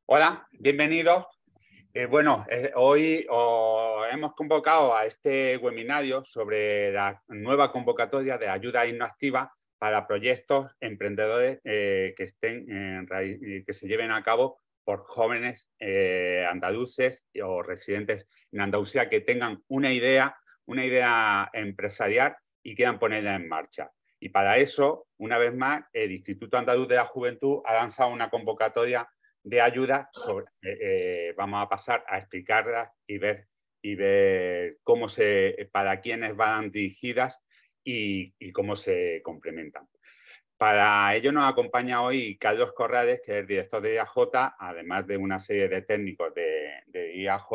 Hola, bienvenidos. Hoy os hemos convocado a este webinario sobre la nueva convocatoria de ayuda innovativa para proyectos emprendedores que se lleven a cabo por jóvenes andaluces o residentes en Andalucía que tengan una idea empresarial y quieran ponerla en marcha. Y para eso, una vez más, el Instituto Andaluz de la Juventud ha lanzado una convocatoria de ayuda. Vamos a pasar a explicarlas y ver para quiénes van dirigidas y cómo se complementan. Para ello nos acompaña hoy Carlos Corrales, que es el director de IAJ, además de una serie de técnicos de IAJ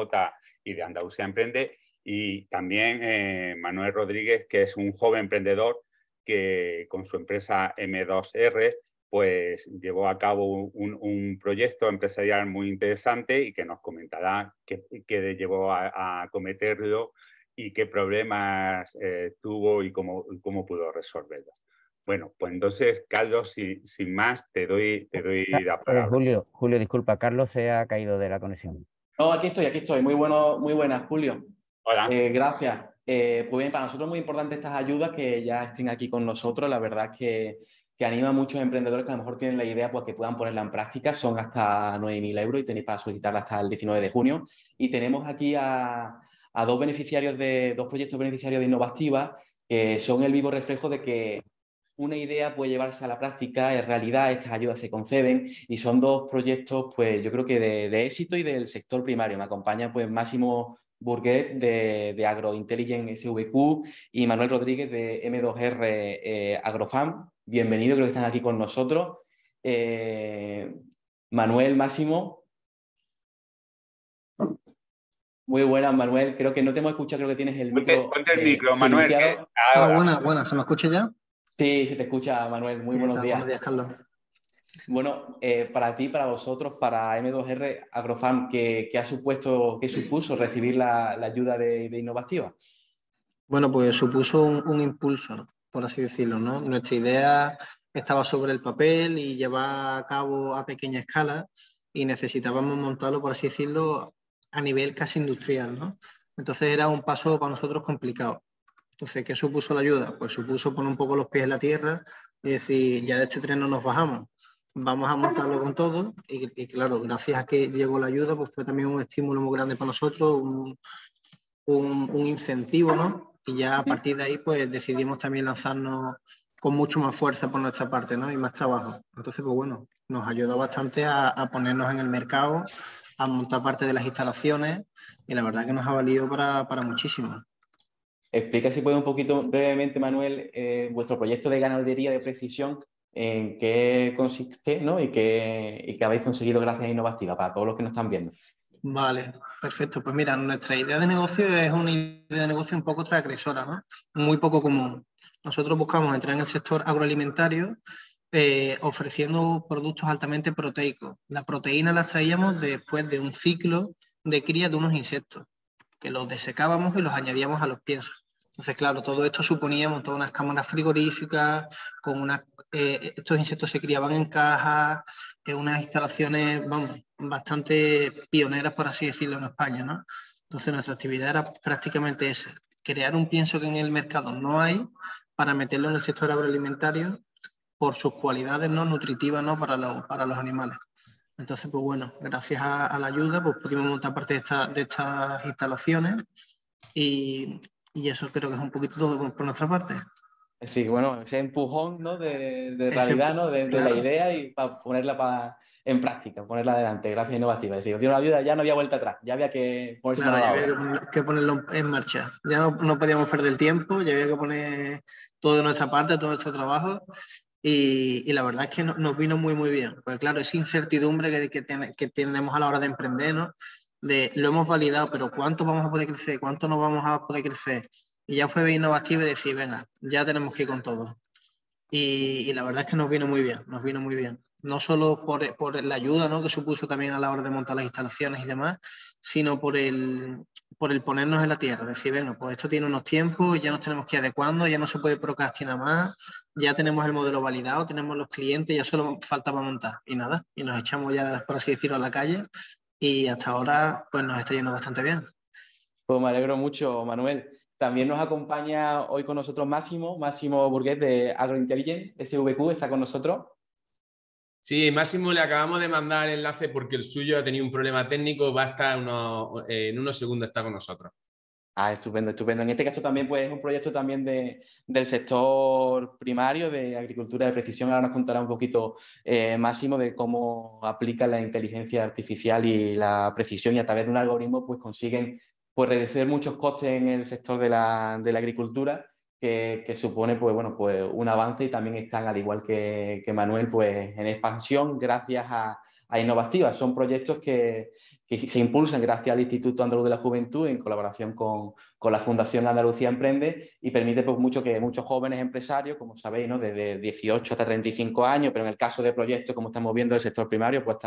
y de Andalucía Emprende, y también Manuel Rodríguez, que es un joven emprendedor que con su empresa M2R pues llevó a cabo un proyecto empresarial muy interesante y que nos comentará qué llevó a cometerlo y qué problemas tuvo y cómo pudo resolverlos. Bueno, pues entonces, Carlos, sin más, te doy la palabra. Julio, disculpa, Carlos se ha caído de la conexión. No, aquí estoy. Muy buenas, Julio. Hola. Gracias. Pues bien, para nosotros es muy importante estas ayudas que ya estén aquí con nosotros. La verdad es que anima a muchos emprendedores que a lo mejor tienen la idea pues que puedan ponerla en práctica. Son hasta 9.000 euros y tenéis para solicitarla hasta el 19 de junio. Y tenemos aquí a dos proyectos beneficiarios de Innovativa que son el vivo reflejo de que una idea puede llevarse a la práctica, en realidad estas ayudas se conceden y son dos proyectos, pues yo creo que de éxito y del sector primario. Me acompaña pues Máximo Burguet de Agrointelligence SVQ y Manuel Rodríguez de M2R Agrofam. Bienvenido, creo que están aquí con nosotros. Manuel, Máximo. Muy buenas, Manuel. Creo que no te hemos escuchado, creo que tienes el micro. Ponte el micro, Manuel. Buenas. ¿Se me escucha ya? Sí, se te escucha, Manuel. Muy buenos días. Buenos días, Carlos. Bueno, para ti, para vosotros, para M2R Agrofam, ¿qué supuso recibir la ayuda de Innovativa? Bueno, pues supuso un impulso, por así decirlo, ¿no? Nuestra idea estaba sobre el papel y llevar a cabo a pequeña escala y necesitábamos montarlo, por así decirlo, a nivel casi industrial, ¿no? Entonces era un paso para nosotros complicado. Entonces, ¿qué supuso la ayuda? Pues supuso poner un poco los pies en la tierra y decir, ya de este tren no nos bajamos, vamos a montarlo con todo. Y claro, gracias a que llegó la ayuda, pues fue también un estímulo muy grande para nosotros, un incentivo, ¿no? Y ya a partir de ahí, pues decidimos también lanzarnos con mucho más fuerza por nuestra parte, ¿no? Y más trabajo. Entonces, pues bueno, nos ayudó bastante a ponernos en el mercado, a montar parte de las instalaciones y la verdad que nos ha valido para muchísimo. Explica si puede un poquito brevemente, Manuel, vuestro proyecto de ganadería de precisión, en qué consiste, ¿no? y qué habéis conseguido gracias a Innovativa, para todos los que nos están viendo. Vale, perfecto. Pues mira, nuestra idea de negocio es una idea de negocio un poco transgresora, ¿no? Muy poco común. Nosotros buscamos entrar en el sector agroalimentario ofreciendo productos altamente proteicos. La proteína la traíamos después de un ciclo de cría de unos insectos, que los desecábamos y los añadíamos a los piensos. Entonces, claro, todo esto suponía montar unas cámaras frigoríficas, estos insectos se criaban en cajas, unas instalaciones, vamos, bastante pioneras, por así decirlo, en España, ¿no? Entonces, nuestra actividad era prácticamente esa, crear un pienso que en el mercado no hay para meterlo en el sector agroalimentario por sus cualidades no nutritivas, ¿no? para los animales. Entonces, pues bueno, gracias a la ayuda, pues pudimos montar parte de estas instalaciones y eso creo que es un poquito todo por nuestra parte. Sí, bueno, ese empujón, ¿no? de realidad, ¿no? De la idea y para ponerla en práctica, ponerla adelante, gracias a Innovativa. Es decir, os dio una ayuda, ya no había vuelta atrás, ya había que ponerse claro, ya había que ponerlo en marcha. Ya no podíamos perder el tiempo, ya había que poner todo de nuestra parte, todo nuestro trabajo. Y la verdad es que nos vino muy, muy bien. Pues claro, esa incertidumbre que tenemos a la hora de emprender, ¿no? Lo hemos validado, pero ¿cuánto vamos a poder crecer? ¿Cuánto no vamos a poder crecer? Y ya fue bien Innovativa y decir, venga, ya tenemos que ir con todo. y la verdad es que nos vino muy bien, nos vino muy bien. No solo por la ayuda, ¿no?, que supuso también a la hora de montar las instalaciones y demás, sino por el ponernos en la tierra, decir, venga, pues esto tiene unos tiempos, ya nos tenemos que ir adecuando, ya no se puede procrastinar más, ya tenemos el modelo validado, tenemos los clientes, ya solo faltaba montar. Y nada, y nos echamos ya, por así decirlo, a la calle y hasta ahora pues nos está yendo bastante bien. Pues me alegro mucho, Manuel. También nos acompaña hoy con nosotros Máximo Burguet de AgroIntelligence, SVQ, está con nosotros. Sí, Máximo le acabamos de mandar el enlace porque el suyo ha tenido un problema técnico, va a estar en unos segundos está con nosotros. Ah, estupendo, estupendo. En este caso también pues, es un proyecto también del sector primario de agricultura de precisión. Ahora nos contará un poquito Máximo de cómo aplica la inteligencia artificial y la precisión y a través de un algoritmo pues consiguen pues, reducir muchos costes en el sector de la agricultura que supone pues, bueno, pues, un avance y también están, al igual que Manuel, pues, en expansión gracias a Innovativa. Son proyectos que se impulsan gracias al Instituto Andaluz de la Juventud en colaboración con la Fundación Andalucía Emprende y permite pues, mucho que muchos jóvenes empresarios, como sabéis, ¿no?, desde 18 hasta 35 años, pero en el caso de proyectos, como estamos viendo, del sector primario, pues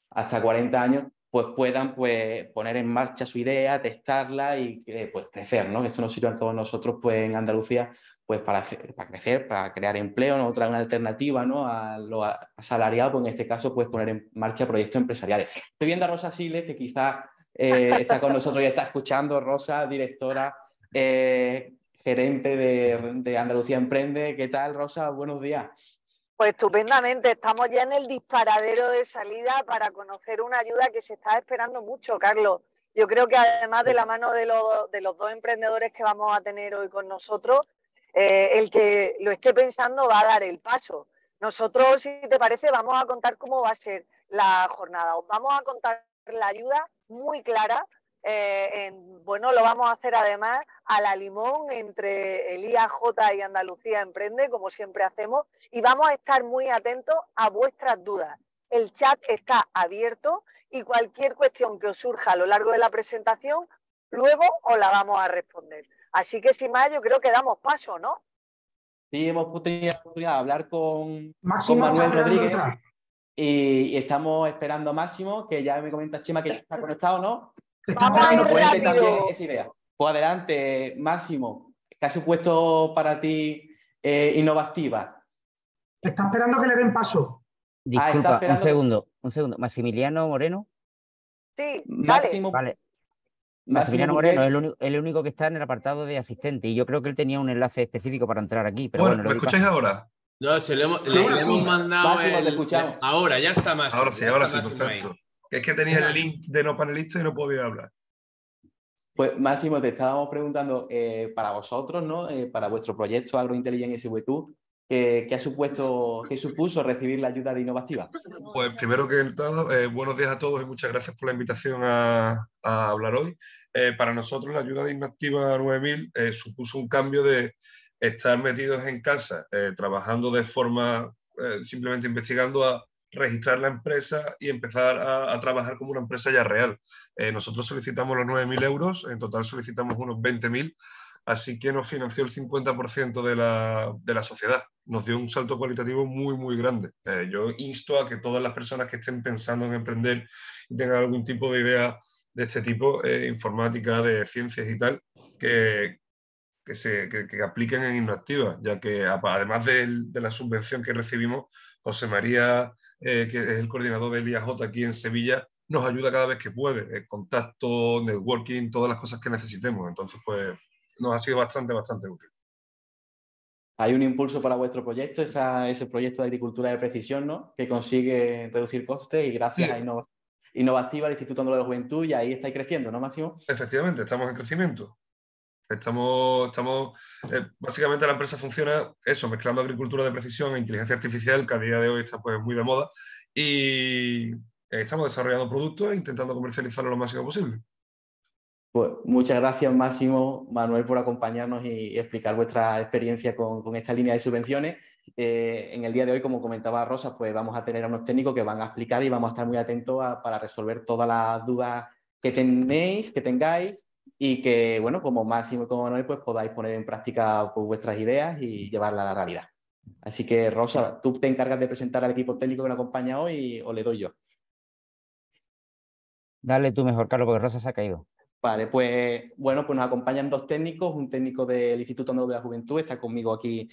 hasta 40 años, pues puedan pues, poner en marcha su idea, testarla y pues, crecer, ¿no? Que esto nos sirve a todos nosotros pues, en Andalucía pues, para crecer, para crear empleo, ¿no? Otra una alternativa, ¿no?, a lo asalariado, pues en este caso pues, poner en marcha proyectos empresariales. Estoy viendo a Rosa Siles, que quizás está con nosotros y está escuchando. Rosa, directora, gerente de Andalucía Emprende. ¿Qué tal, Rosa? Buenos días. Pues estupendamente, estamos ya en el disparadero de salida para conocer una ayuda que se está esperando mucho, Carlos. Yo creo que además de la mano de los dos emprendedores que vamos a tener hoy con nosotros, el que lo esté pensando va a dar el paso. Nosotros, si te parece, vamos a contar cómo va a ser la jornada. Os vamos a contar la ayuda muy clara. Bueno, lo vamos a hacer además a la limón entre el IAJ y Andalucía Emprende, como siempre hacemos, y vamos a estar muy atentos a vuestras dudas. El chat está abierto y cualquier cuestión que os surja a lo largo de la presentación, luego os la vamos a responder. Así que sin más, yo creo que damos paso, ¿no? Sí, hemos tenido la oportunidad de hablar con Máximo Manuel Rodríguez y estamos esperando a Máximo, que ya me comenta Chema que ya está conectado, ¿no? Vamos a ir rápido. Esa idea. Pues adelante, Máximo. ¿Qué ha supuesto para ti Innovativa? Está esperando que le den paso. Disculpa, un segundo. Maximiliano Moreno. Sí, Máximo. Vale. Maximiliano Moreno es el único que está en el apartado de asistente y yo creo que él tenía un enlace específico para entrar aquí. Pero bueno, ¿me escucháis ahora? No, le hemos mandado. Máximo, te escuchamos. Ahora, ya está Máximo. Ahora sí, perfecto. Es que tenía el link de no panelista y no podía hablar. Pues Máximo, te estábamos preguntando para vosotros, ¿no? Para vuestro proyecto AgroIntelligence SVQ, ¿qué supuso recibir la ayuda de Innovativa? Pues primero que todo, buenos días a todos y muchas gracias por la invitación a hablar hoy. Para nosotros la ayuda de Innovativa 9000 supuso un cambio de estar metidos en casa, trabajando de forma, simplemente investigando, a registrar la empresa y empezar a trabajar como una empresa ya real. Nosotros solicitamos los 9.000 euros, en total solicitamos unos 20.000, así que nos financió el 50% de la sociedad. Nos dio un salto cualitativo muy, muy grande. Yo insto a que todas las personas que estén pensando en emprender y tengan algún tipo de idea de este tipo, informática, de ciencias y tal, que apliquen en Innovativa, ya que además de la subvención que recibimos, José María, que es el coordinador del IAJ aquí en Sevilla, nos ayuda cada vez que puede, contacto, networking, todas las cosas que necesitemos. Entonces, pues, nos ha sido bastante útil. Hay un impulso para vuestro proyecto, ese proyecto de agricultura de precisión, ¿no?, que consigue reducir costes y gracias a Innovativa, el Instituto Andaluz de la Juventud, y ahí estáis creciendo, ¿no, Máximo? Efectivamente, estamos en crecimiento. Básicamente la empresa funciona eso, mezclando agricultura de precisión e inteligencia artificial, que a día de hoy está pues muy de moda, y estamos desarrollando productos e intentando comercializarlo lo máximo posible. Pues muchas gracias, Máximo, Manuel, por acompañarnos y explicar vuestra experiencia con esta línea de subvenciones. En el día de hoy, como comentaba Rosa, pues vamos a tener a unos técnicos que van a explicar y vamos a estar muy atentos para resolver todas las dudas que tengáis y que, bueno, como Máximo y como Manuel, pues podáis poner en práctica pues, vuestras ideas y llevarlas a la realidad. Así que, Rosa, ¿tú te encargas de presentar al equipo técnico que nos acompaña hoy o le doy yo? Dale tú mejor, Carlos, porque Rosa se ha caído. Vale, pues bueno, pues nos acompañan dos técnicos, un técnico del Instituto Andaluz de la Juventud, está conmigo aquí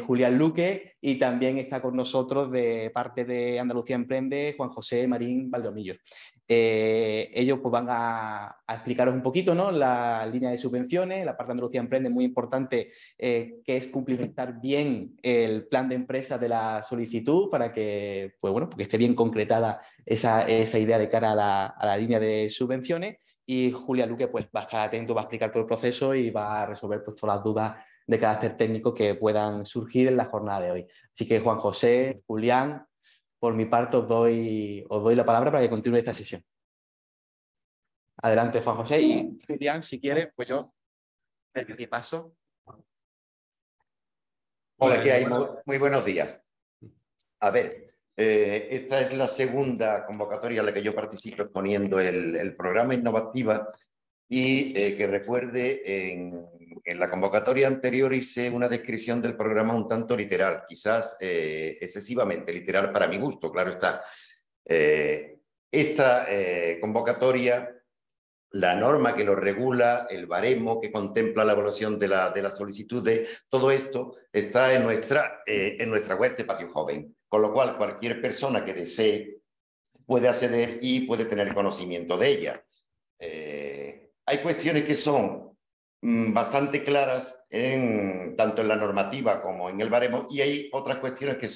Julián Luque, y también está con nosotros de parte de Andalucía Emprende Juan José Marín Valdeomillo. Ellos pues van a explicaros un poquito, ¿no?, la línea de subvenciones. La parte de Andalucía Emprende es muy importante, que es cumplimentar bien el plan de empresa de la solicitud para que, pues bueno, porque esté bien concretada esa idea de cara a la línea de subvenciones. Y Julián Luque pues va a estar atento, va a explicar todo el proceso y va a resolver pues todas las dudas de carácter técnico que puedan surgir en la jornada de hoy. Así que Juan José, Julián, por mi parte os doy la palabra para que continúe esta sesión. Adelante, Juan José, y Julián, si quieres, pues yo me paso. Hola, ¿qué hay? Muy buenos días. A ver, esta es la segunda convocatoria en la que yo participo exponiendo el programa Innovativa, y que recuerde, en la convocatoria anterior hice una descripción del programa un tanto literal, quizás excesivamente literal para mi gusto, claro está. Esta convocatoria, la norma que lo regula, el baremo que contempla la evaluación de la solicitud, todo esto está en nuestra web de Patio Joven, con lo cual cualquier persona que desee puede acceder y puede tener conocimiento de ella. Hay cuestiones que son bastante claras tanto en la normativa como en el baremo, y hay otras cuestiones que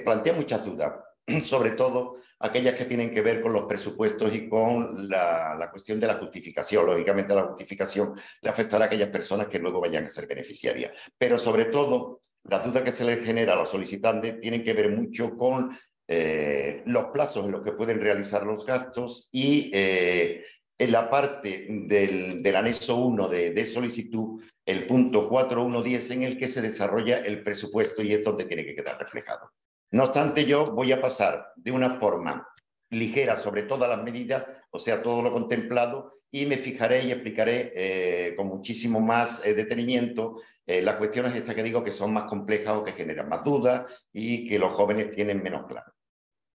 plantean muchas dudas, sobre todo aquellas que tienen que ver con los presupuestos y con la cuestión de la justificación. Lógicamente, la justificación le afectará a aquellas personas que luego vayan a ser beneficiarias. Pero sobre todo, las dudas que se les genera a los solicitantes tienen que ver mucho con los plazos en los que pueden realizar los gastos, y en la parte del anexo 1 de solicitud, el punto 4.1.10, en el que se desarrolla el presupuesto, y es donde tiene que quedar reflejado. No obstante, yo voy a pasar de una forma ligera sobre todas las medidas, o sea, todo lo contemplado, y me fijaré y explicaré con muchísimo más detenimiento las cuestiones estas que digo que son más complejas o que generan más dudas y que los jóvenes tienen menos claro.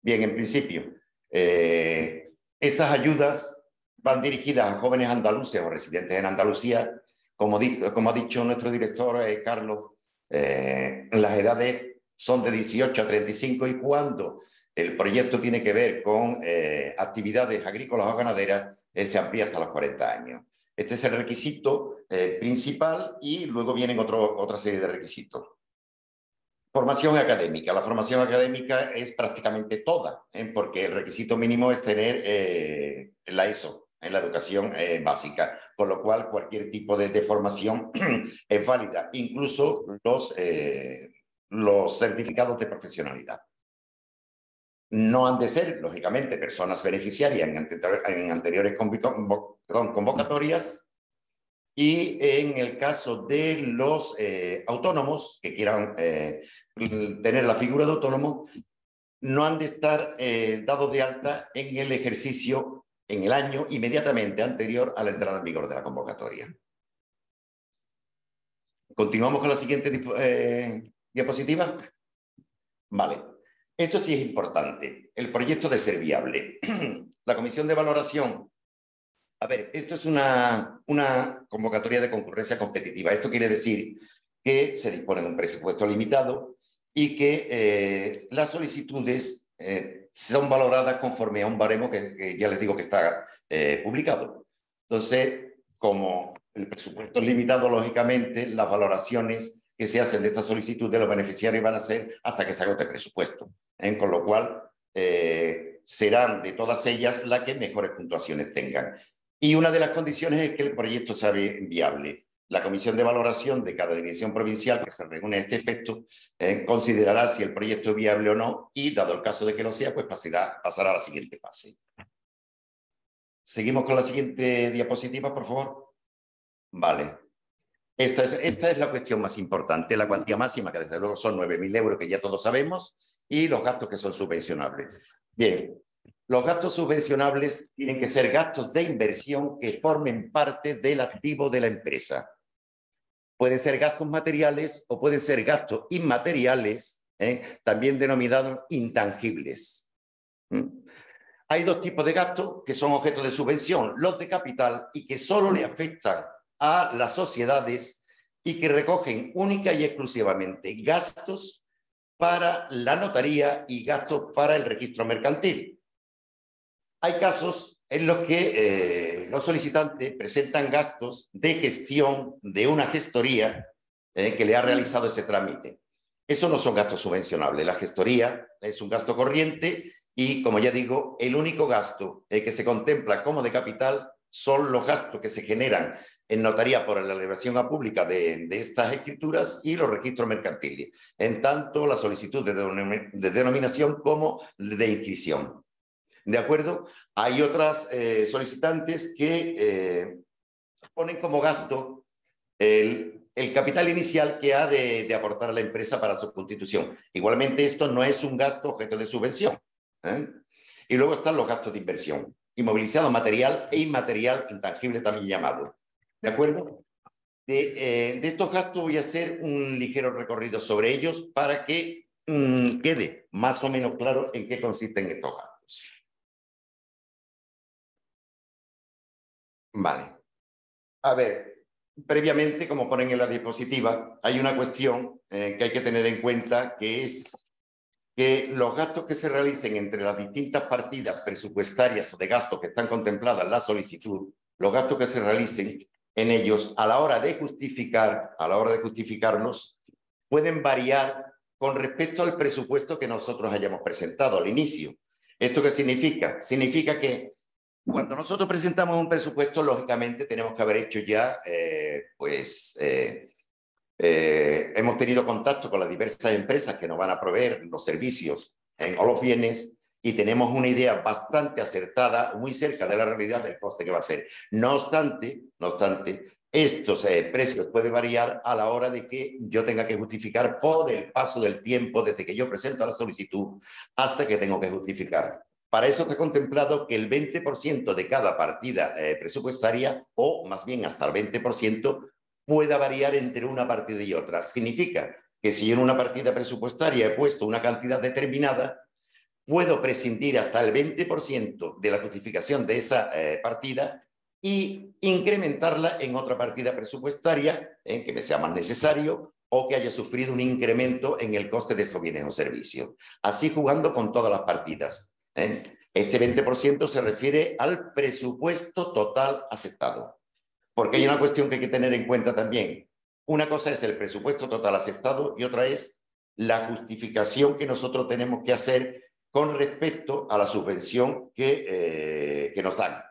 Bien, en principio, estas ayudas van dirigidas a jóvenes andaluces o residentes en Andalucía. Como ha dicho nuestro director Carlos, las edades son de 18 a 35, y cuando el proyecto tiene que ver con actividades agrícolas o ganaderas, se amplía hasta los 40 años. Este es el requisito principal, y luego vienen otra serie de requisitos. Formación académica. La formación académica es prácticamente toda, porque el requisito mínimo es tener la ESO, en la educación básica, con lo cual cualquier tipo de formación es válida, incluso los certificados de profesionalidad. No han de ser, lógicamente, personas beneficiarias en anteriores convocatorias, y en el caso de los autónomos que quieran tener la figura de autónomo, no han de estar dados de alta en el ejercicio en el año inmediatamente anterior a la entrada en vigor de la convocatoria. Continuamos con la siguiente diapositiva. Vale, esto sí es importante. El proyecto de ser viable. La comisión de valoración. A ver, esto es una convocatoria de concurrencia competitiva. Esto quiere decir que se dispone de un presupuesto limitado y que las solicitudes son valoradas conforme a un baremo que ya les digo que está publicado. Entonces, como el presupuesto es limitado, lógicamente, las valoraciones que se hacen de esta solicitud de los beneficiarios van a ser hasta que se agote el presupuesto. Con lo cual, serán de todas ellas las que mejores puntuaciones tengan. Y una de las condiciones es que el proyecto sea viable. La comisión de valoración de cada dirección provincial que se reúne a este efecto considerará si el proyecto es viable o no, y dado el caso de que lo sea, pues pasará a la siguiente fase. Seguimos con la siguiente diapositiva, por favor. Vale. Esta es la cuestión más importante, la cuantía máxima, que desde luego son 9.000 euros, que ya todos sabemos, y los gastos que son subvencionables. Bien, los gastos subvencionables tienen que ser gastos de inversión que formen parte del activo de la empresa. Pueden ser gastos materiales o pueden ser gastos inmateriales, también denominados intangibles. Hay dos tipos de gastos que son objeto de subvención, los de capital y que solo le afectan a las sociedades y que recogen única y exclusivamente gastos para la notaría y gastos para el registro mercantil. Hay casos en los que los solicitantes presentan gastos de gestión de una gestoría que le ha realizado ese trámite. Eso no son gastos subvencionables. La gestoría es un gasto corriente y, como ya digo, el único gasto que se contempla como de capital son los gastos que se generan en notaría por la elevación a pública de estas escrituras y los registros mercantiles, en tanto la solicitud de denominación como de inscripción. ¿De acuerdo? Hay otras solicitantes que ponen como gasto el capital inicial que ha de aportar a la empresa para su constitución. Igualmente, esto no es un gasto objeto de subvención. Y luego están los gastos de inversión, inmovilizado material e inmaterial intangible también llamado. ¿De acuerdo? De estos gastos voy a hacer un ligero recorrido sobre ellos para que quede más o menos claro en qué consisten estos gastos. Vale. A ver, previamente, como ponen en la diapositiva, hay una cuestión que hay que tener en cuenta, que es que los gastos que se realicen entre las distintas partidas presupuestarias o de gastos que están contempladas en la solicitud, los gastos que se realicen en ellos a la hora de justificarlos, pueden variar con respecto al presupuesto que nosotros hayamos presentado al inicio. ¿Esto qué significa? Significa que cuando nosotros presentamos un presupuesto, lógicamente tenemos que haber hecho ya, hemos tenido contacto con las diversas empresas que nos van a proveer los servicios o los bienes y tenemos una idea bastante acertada, muy cerca de la realidad del coste que va a ser. No obstante, estos precios pueden variar a la hora de que yo tenga que justificar por el paso del tiempo desde que yo presento la solicitud hasta que tengo que justificar. Para eso está contemplado que el 20% de cada partida presupuestaria, o más bien hasta el 20%, pueda variar entre una partida y otra. Significa que si yo en una partida presupuestaria he puesto una cantidad determinada, puedo prescindir hasta el 20% de la justificación de esa partida y incrementarla en otra partida presupuestaria que me sea más necesario o que haya sufrido un incremento en el coste de esos bienes o servicios. Así jugando con todas las partidas. Este 20% se refiere al presupuesto total aceptado. Porque hay una cuestión que hay que tener en cuenta también. Una cosa es el presupuesto total aceptado y otra es la justificación que nosotros tenemos que hacer con respecto a la subvención que nos dan.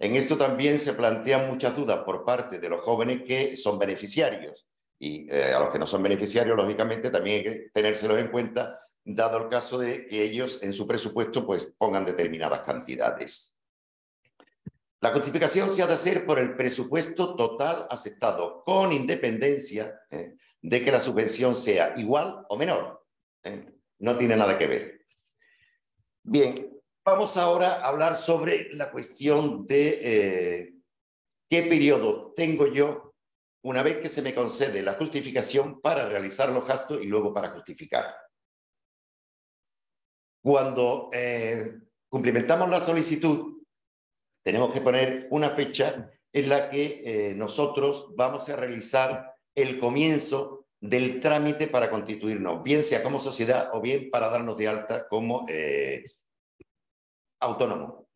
En esto también se plantean muchas dudas por parte de los jóvenes que son beneficiarios. Y a los que no son beneficiarios, lógicamente, también hay que tenérselos en cuenta, dado el caso de que ellos en su presupuesto pues, pongan determinadas cantidades. La justificación se ha de hacer por el presupuesto total aceptado, con independencia de que la subvención sea igual o menor. No tiene nada que ver. Bien, vamos ahora a hablar sobre la cuestión de qué periodo tengo yo una vez que se me concede la justificación para realizar los gastos y luego para justificar. Cuando cumplimentamos la solicitud, tenemos que poner una fecha en la que nosotros vamos a realizar el comienzo del trámite para constituirnos, bien sea como sociedad o bien para darnos de alta como autónomo.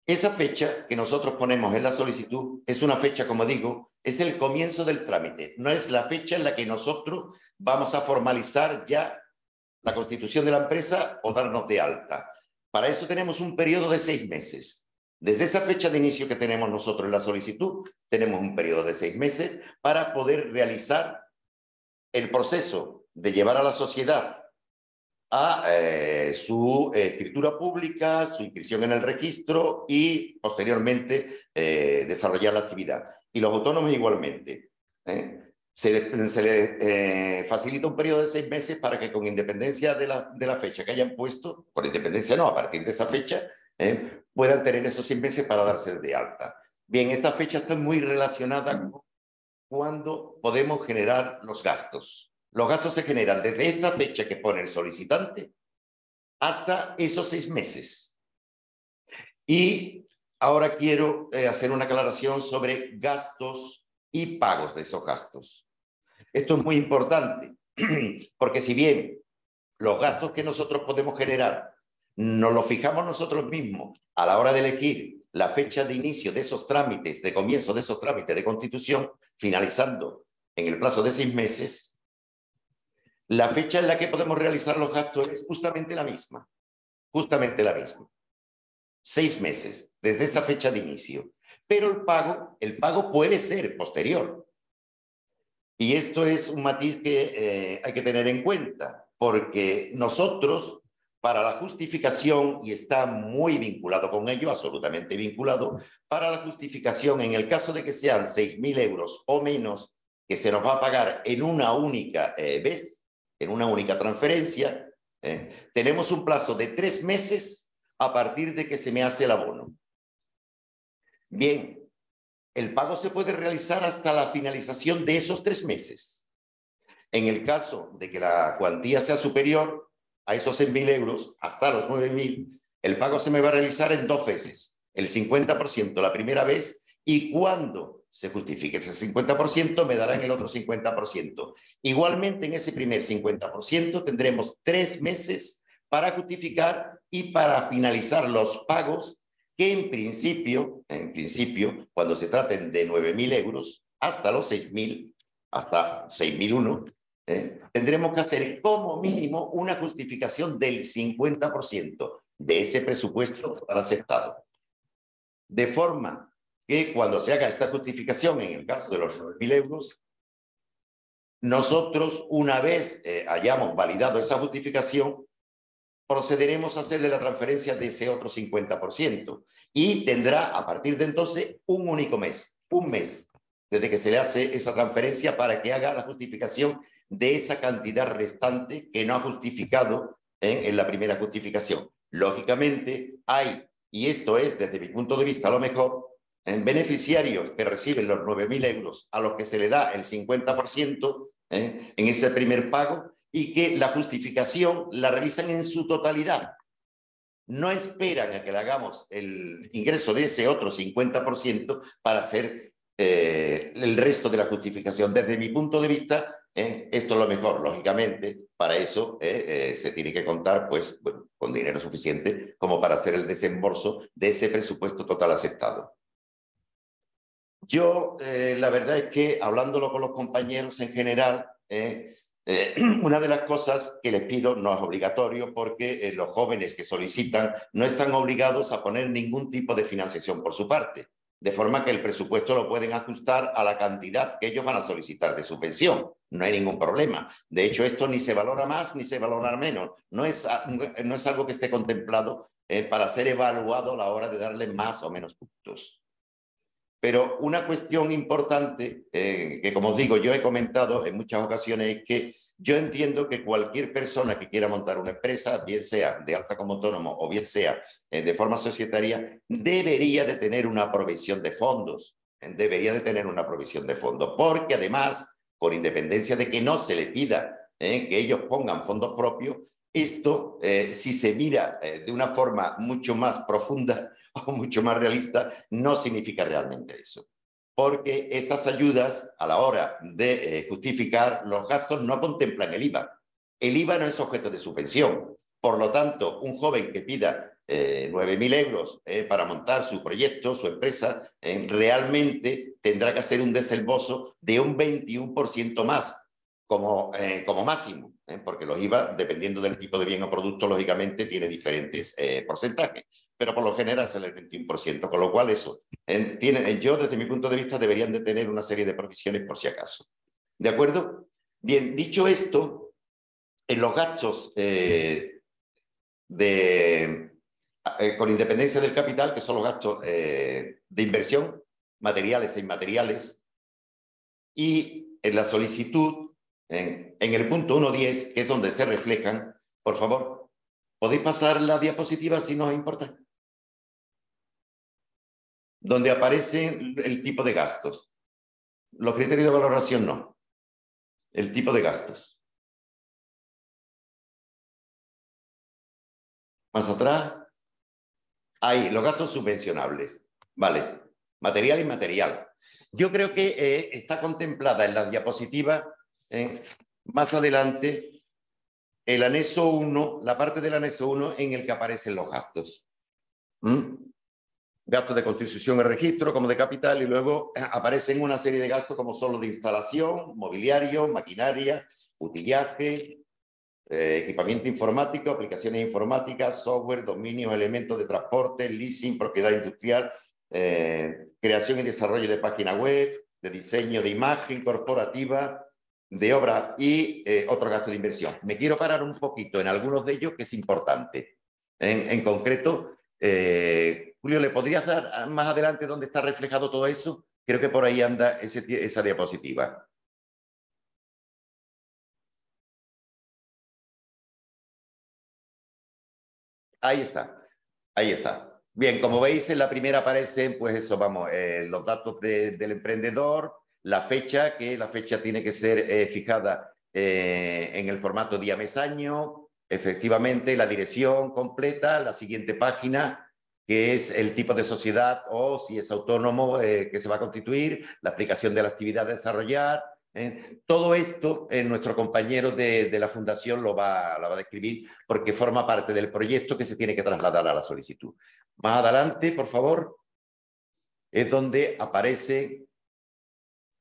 Esa fecha que nosotros ponemos en la solicitud es una fecha, como digo, es el comienzo del trámite. No es la fecha en la que nosotros vamos a formalizar ya la constitución de la empresa o darnos de alta. Para eso tenemos un periodo de 6 meses. Desde esa fecha de inicio que tenemos nosotros en la solicitud, tenemos un periodo de 6 meses para poder realizar el proceso de llevar a la sociedad a su escritura pública, su inscripción en el registro y posteriormente desarrollar la actividad. Y los autónomos igualmente. Se les facilita un periodo de 6 meses para que con independencia de la fecha que hayan puesto, por independencia no, a partir de esa fecha, puedan tener esos 6 meses para darse de alta. Bien, esta fecha está muy relacionada con cuándo podemos generar los gastos. Los gastos se generan desde esa fecha que pone el solicitante hasta esos 6 meses. Y ahora quiero hacer una aclaración sobre gastos y pagos de esos gastos. Esto es muy importante, porque si bien los gastos que nosotros podemos generar nos los fijamos nosotros mismos a la hora de elegir la fecha de inicio de esos trámites, de comienzo de esos trámites de constitución, finalizando en el plazo de 6 meses, la fecha en la que podemos realizar los gastos es justamente la misma. Justamente la misma. 6 meses, desde esa fecha de inicio. Pero el pago puede ser posterior. Y esto es un matiz que hay que tener en cuenta, porque nosotros, para la justificación, y está muy vinculado con ello, absolutamente vinculado, para la justificación, en el caso de que sean 6.000 euros o menos, que se nos va a pagar en una única vez, en una única transferencia, tenemos un plazo de 3 meses a partir de que se me hace el abono. Bien, el pago se puede realizar hasta la finalización de esos 3 meses. En el caso de que la cuantía sea superior a esos 6.000 euros, hasta los 9.000, el pago se me va a realizar en 2 veces. El 50% la primera vez, y cuando se justifique ese 50%, me darán el otro 50%. Igualmente, en ese primer 50% tendremos 3 meses para justificar y para finalizar los pagos que en principio, cuando se traten de 9.000 euros, hasta los 6.000, hasta 6.001, tendremos que hacer como mínimo una justificación del 50% de ese presupuesto total aceptado. De forma que cuando se haga esta justificación, en el caso de los 9.000 euros, nosotros, una vez hayamos validado esa justificación, procederemos a hacerle la transferencia de ese otro 50% y tendrá a partir de entonces un único mes, un mes, desde que se le hace esa transferencia para que haga la justificación de esa cantidad restante que no ha justificado en la primera justificación. Lógicamente hay, y esto es desde mi punto de vista lo mejor, beneficiarios que reciben los 9.000 euros a los que se le da el 50% en ese primer pago, y que la justificación la realizan en su totalidad. No esperan a que le hagamos el ingreso de ese otro 50% para hacer el resto de la justificación. Desde mi punto de vista, esto es lo mejor. Lógicamente, para eso se tiene que contar pues, bueno, con dinero suficiente como para hacer el desembolso de ese presupuesto total aceptado. Yo, la verdad es que, hablándolo con los compañeros en general, una de las cosas que les pido no es obligatorio, porque los jóvenes que solicitan no están obligados a poner ningún tipo de financiación por su parte, de forma que el presupuesto lo pueden ajustar a la cantidad que ellos van a solicitar de su pensión. No hay ningún problema. De hecho, esto ni se valora más ni se valora menos. No es algo que esté contemplado para ser evaluado a la hora de darle más o menos puntos. Pero una cuestión importante, que como os digo, yo he comentado en muchas ocasiones, es que yo entiendo que cualquier persona que quiera montar una empresa, bien sea de alta como autónomo o bien sea de forma societaria, debería de tener una provisión de fondos. Debería de tener una provisión de fondos, porque además, con independencia de que no se le pida que ellos pongan fondos propios, esto, si se mira de una forma mucho más profunda o mucho más realista, no significa realmente eso. Porque estas ayudas, a la hora de justificar los gastos, no contemplan el IVA. El IVA no es objeto de subvención. Por lo tanto, un joven que pida 9.000 euros para montar su proyecto, su empresa, realmente tendrá que hacer un desembolso de un 21% más, como máximo, porque los IVA, dependiendo del tipo de bien o producto, lógicamente tiene diferentes porcentajes, pero por lo general es el 21%, con lo cual eso, yo desde mi punto de vista deberían de tener una serie de provisiones por si acaso. ¿De acuerdo? Bien, dicho esto, en los gastos con independencia del capital, que son los gastos de inversión, materiales e inmateriales, y en la solicitud, en el punto 1.10, que es donde se reflejan, por favor, ¿podéis pasar la diapositiva si no os importa? Donde aparece el tipo de gastos. Los criterios de valoración no. El tipo de gastos. Más atrás. Ahí, los gastos subvencionables. Vale. Material y inmaterial. Yo creo que está contemplada en la diapositiva, más adelante, el anexo 1, la parte del anexo 1 en el que aparecen los gastos. Gastos de constitución y registro como de capital, y luego aparecen una serie de gastos como son los de instalación, mobiliario, maquinaria, utillaje, equipamiento informático, aplicaciones informáticas, software, dominios, elementos de transporte, leasing, propiedad industrial, creación y desarrollo de página web, de diseño de imagen corporativa, de obra y otro gasto de inversión. Me quiero parar un poquito en algunos de ellos que es importante. En concreto, Julio, ¿le podrías dar más adelante dónde está reflejado todo eso? Creo que por ahí anda esa diapositiva. Ahí está, ahí está. Bien, como veis, en la primera aparecen, pues eso, vamos, los datos del emprendedor, la fecha, que la fecha tiene que ser fijada en el formato día, mes, año, efectivamente, la dirección completa, la siguiente página, que es el tipo de sociedad o si es autónomo que se va a constituir, la aplicación de la actividad a desarrollar. Todo esto nuestro compañero de la Fundación lo va a describir porque forma parte del proyecto que se tiene que trasladar a la solicitud. Más adelante, por favor, es donde aparece,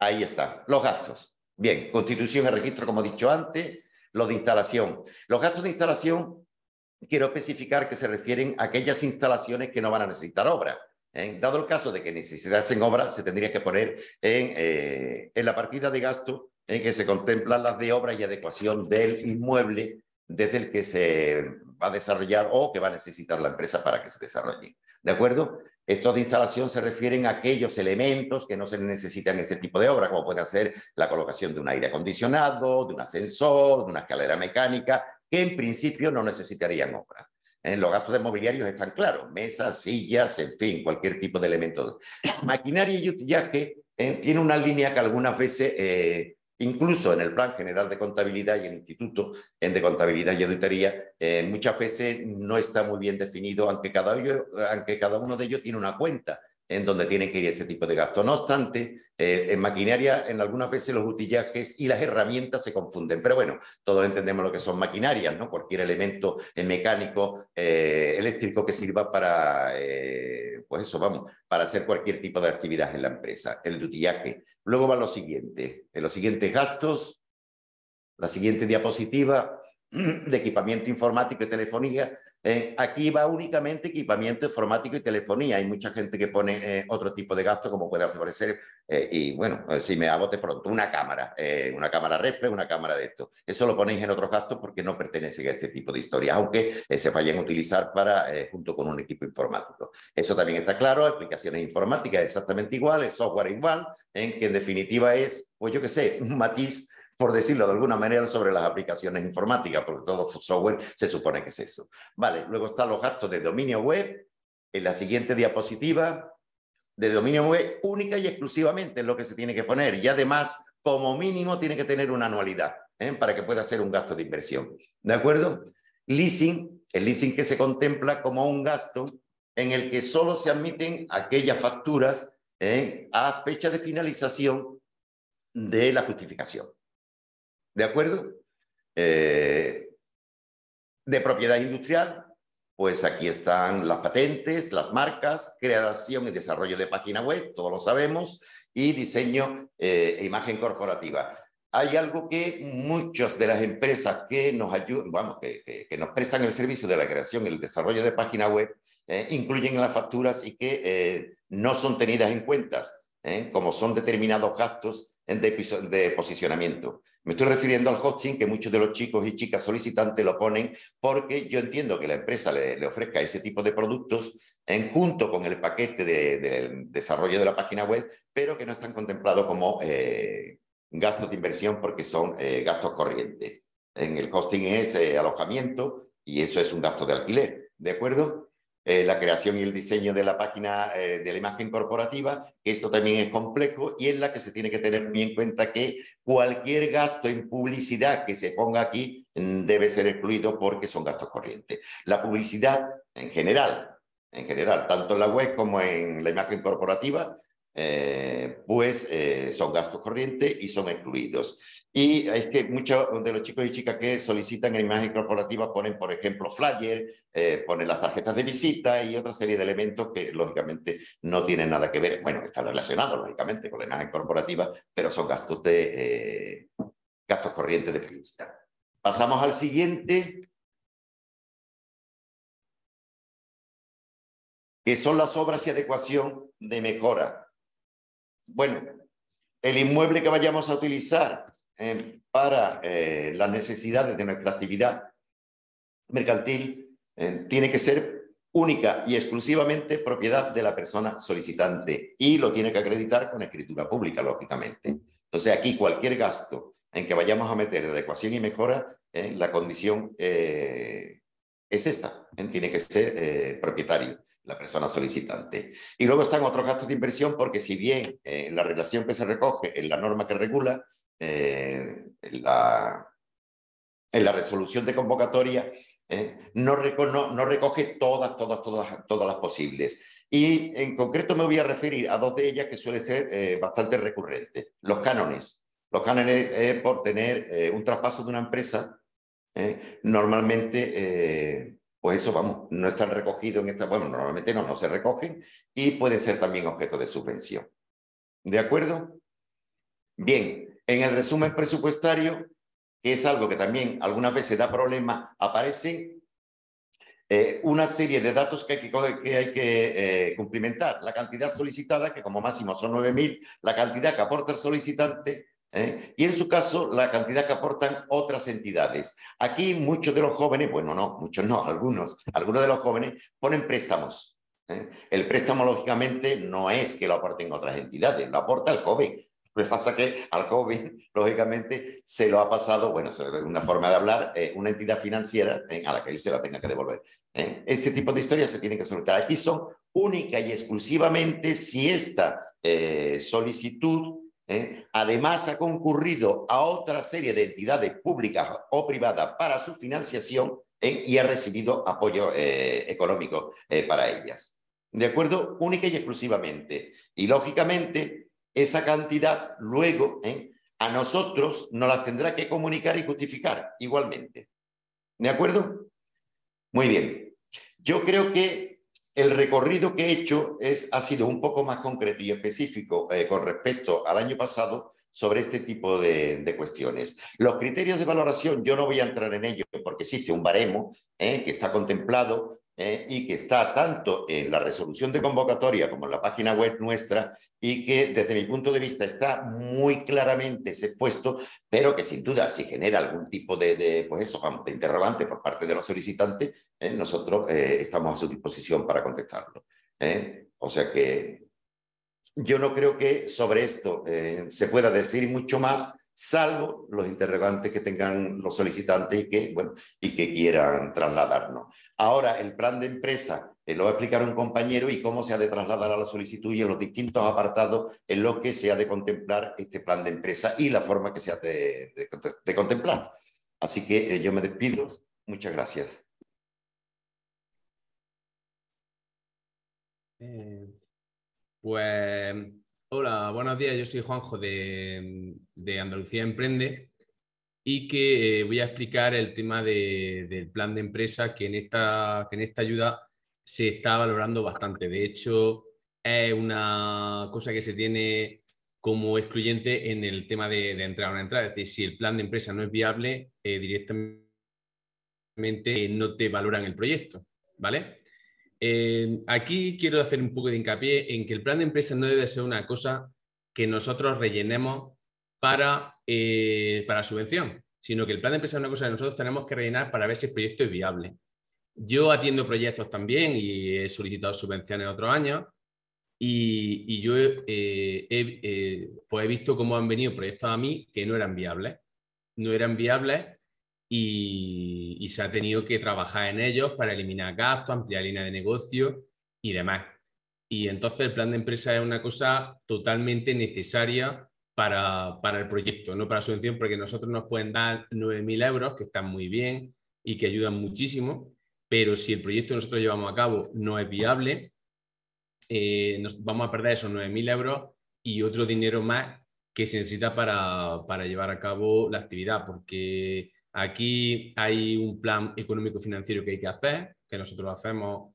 ahí está, los gastos. Bien, constitución y registro, como he dicho antes, los de instalación. Los gastos de instalación, quiero especificar que se refieren a aquellas instalaciones que no van a necesitar obra. Dado el caso de que necesitasen obra, se tendría que poner en la partida de gasto en que se contemplan las de obra y adecuación del inmueble desde el que se va a desarrollar o que va a necesitar la empresa para que se desarrolle. ¿De acuerdo? Estos de instalación se refieren a aquellos elementos que no se necesitan en ese tipo de obra, como puede ser la colocación de un aire acondicionado, de un ascensor, de una escalera mecánica, que en principio no necesitarían obra. Los gastos de mobiliarios están claros, mesas, sillas, en fin, cualquier tipo de elemento. Maquinaria y utillaje tiene una línea que algunas veces, incluso en el Plan General de Contabilidad y el Instituto de Contabilidad y Auditoría, muchas veces no está muy bien definido, aunque cada uno de ellos tiene una cuenta en donde tienen que ir este tipo de gastos. No obstante, en maquinaria, en algunas veces los utillajes y las herramientas se confunden. Pero bueno, todos entendemos lo que son maquinarias, ¿no? Cualquier elemento mecánico, eléctrico que sirva para, pues eso, vamos, para hacer cualquier tipo de actividad en la empresa, el de utillaje. Luego va lo siguiente, los siguientes gastos, la siguiente diapositiva, de equipamiento informático y telefonía. Aquí va únicamente equipamiento informático y telefonía. Hay mucha gente que pone otro tipo de gasto, como puede aparecer, y bueno, si me abote pronto, una cámara reflex, una cámara de esto. Eso lo ponéis en otros gastos porque no pertenece a este tipo de historias, aunque se vayan a utilizar para, junto con un equipo informático. Eso también está claro, aplicaciones informáticas exactamente igual, software igual, en que en definitiva es, pues yo qué sé, un matiz, por decirlo de alguna manera, sobre las aplicaciones informáticas, porque todo software se supone que es eso. Vale, luego están los gastos de dominio web, en la siguiente diapositiva, de dominio web única y exclusivamente es lo que se tiene que poner, y además, como mínimo, tiene que tener una anualidad, para que pueda ser un gasto de inversión. ¿De acuerdo? Leasing, el leasing que se contempla como un gasto en el que solo se admiten aquellas facturas a fecha de finalización de la justificación. ¿De acuerdo? De propiedad industrial, pues aquí están las patentes, las marcas, creación y desarrollo de página web, todos lo sabemos, y diseño e imagen corporativa. Hay algo que muchas de las empresas que nos ayudan, vamos, que nos prestan el servicio de la creación y el desarrollo de página web, incluyen en las facturas y que no son tenidas en cuenta, como son determinados gastos de posicionamiento. Me estoy refiriendo al hosting, que muchos de los chicos y chicas solicitantes lo ponen porque yo entiendo que la empresa le ofrezca ese tipo de productos junto con el paquete de desarrollo de la página web, pero que no están contemplados como gastos de inversión porque son gastos corrientes. En el hosting es alojamiento y eso es un gasto de alquiler, ¿de acuerdo? la creación y el diseño de la página de la imagen corporativa, que esto también es complejo y en la que se tiene que tener muy en cuenta que cualquier gasto en publicidad que se ponga aquí debe ser excluido porque son gastos corrientes. La publicidad en general, tanto en la web como en la imagen corporativa, son gastos corrientes y son excluidos. Y es que muchos de los chicos y chicas que solicitan en imagen corporativa ponen, por ejemplo, flyer, ponen las tarjetas de visita y otra serie de elementos que, lógicamente, no tienen nada que ver. Bueno, están relacionados, lógicamente, con la imagen corporativa, pero son gastos corrientes de publicidad. Pasamos al siguiente, que son las obras y adecuación de mejora. Bueno, el inmueble que vayamos a utilizar para las necesidades de nuestra actividad mercantil tiene que ser única y exclusivamente propiedad de la persona solicitante y lo tiene que acreditar con escritura pública, lógicamente. Entonces, aquí cualquier gasto en que vayamos a meter de adecuación y mejora, la condición es esta, tiene que ser propietario, la persona solicitante. Y luego están otros gastos de inversión porque si bien la relación que se recoge en la norma que regula, en la resolución de convocatoria, no recoge todas las posibles. Y en concreto me voy a referir a dos de ellas que suelen ser bastante recurrentes. Los cánones. Los cánones por tener un traspaso de una empresa. Normalmente, pues eso, vamos, no están recogidos en esta, bueno, normalmente no se recogen y pueden ser también objeto de subvención. ¿De acuerdo? Bien, en el resumen presupuestario, que es algo que también algunas veces da problemas, aparecen una serie de datos que hay que cumplimentar. La cantidad solicitada, que como máximo son 9.000, la cantidad que aporta el solicitante, y en su caso la cantidad que aportan otras entidades. Aquí muchos de los jóvenes, bueno, no, muchos no, algunos de los jóvenes ponen préstamos. El préstamo, lógicamente, no es que lo aporten otras entidades, lo aporta el joven. Lo que pasa que al joven, lógicamente, se lo ha pasado, bueno, es una forma de hablar, una entidad financiera a la que él se la tenga que devolver. Este tipo de historias se tienen que solicitar. Aquí son única y exclusivamente si esta solicitud además ha concurrido a otra serie de entidades públicas o privadas para su financiación y ha recibido apoyo económico para ellas. ¿De acuerdo? Única y exclusivamente. Y lógicamente, esa cantidad luego a nosotros nos la tendrá que comunicar y justificar igualmente. ¿De acuerdo? Muy bien. Yo creo que el recorrido que he hecho ha sido un poco más concreto y específico con respecto al año pasado sobre este tipo de cuestiones. Los criterios de valoración, yo no voy a entrar en ello porque existe un baremo que está contemplado y que está tanto en la resolución de convocatoria como en la página web nuestra y que desde mi punto de vista está muy claramente expuesto, pero que sin duda si genera algún tipo de interrogante por parte de los solicitantes, nosotros estamos a su disposición para contestarlo. O sea que yo no creo que sobre esto se pueda decir mucho más, salvo los interrogantes que tengan los solicitantes y que quieran trasladarnos. Ahora, el plan de empresa lo va a explicar un compañero y cómo se ha de trasladar a la solicitud y en los distintos apartados en los que se ha de contemplar este plan de empresa y la forma que se ha de contemplar. Así que yo me despido. Muchas gracias. Pues, hola, buenos días. Yo soy Juanjo de Andalucía Emprende y que voy a explicar el tema del plan de empresa que en esta ayuda se está valorando bastante. De hecho, es una cosa que se tiene como excluyente en el tema de entrar a una entrada. Es decir, si el plan de empresa no es viable, directamente no te valoran el proyecto, ¿vale? Aquí quiero hacer un poco de hincapié en que el plan de empresa no debe ser una cosa que nosotros rellenemos para subvención, sino que el plan de empresa es una cosa que nosotros tenemos que rellenar para ver si el proyecto es viable. Yo atiendo proyectos también y he solicitado subvenciones otros años y yo pues he visto cómo han venido proyectos a mí que no eran viables. No eran viables y se ha tenido que trabajar en ellos para eliminar gastos, ampliar líneas de negocio y demás. Y entonces el plan de empresa es una cosa totalmente necesaria para el proyecto, no para la subvención, porque nosotros nos pueden dar 9.000 euros, que están muy bien y que ayudan muchísimo, pero si el proyecto que nosotros llevamos a cabo no es viable, vamos a perder esos 9.000 euros y otro dinero más que se necesita para llevar a cabo la actividad, porque aquí hay un plan económico-financiero que hay que hacer, que nosotros hacemos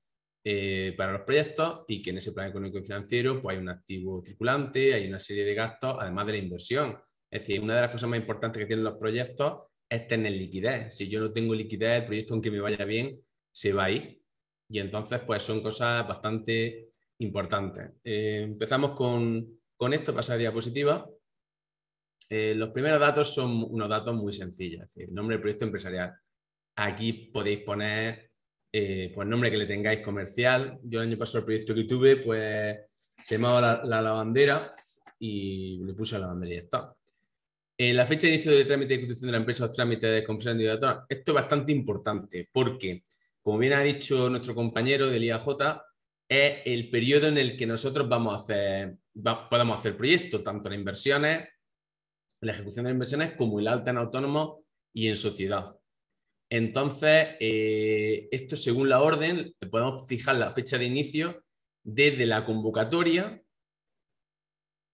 para los proyectos, y que en ese plan económico-financiero pues hay un activo circulante, hay una serie de gastos, además de la inversión. Es decir, una de las cosas más importantes que tienen los proyectos es tener liquidez. Si yo no tengo liquidez, el proyecto, aunque me vaya bien, se va a ir. Y entonces pues son cosas bastante importantes. Empezamos con esto, pasar a diapositiva. Los primeros datos son unos datos muy sencillos, es decir, el nombre del proyecto empresarial. Aquí podéis poner pues el nombre que le tengáis comercial. Yo el año pasado el proyecto que tuve pues se llamaba la lavandera y le puse la lavandería y está. La fecha de inicio de trámite de constitución de la empresa o trámite de compresión de datos, esto es bastante importante porque, como bien ha dicho nuestro compañero del IAJ, es el periodo en el que nosotros podemos hacer proyectos, tanto en inversiones, la ejecución de inversiones, como el alta en autónomo y en sociedad. Entonces, esto según la orden, podemos fijar la fecha de inicio desde la convocatoria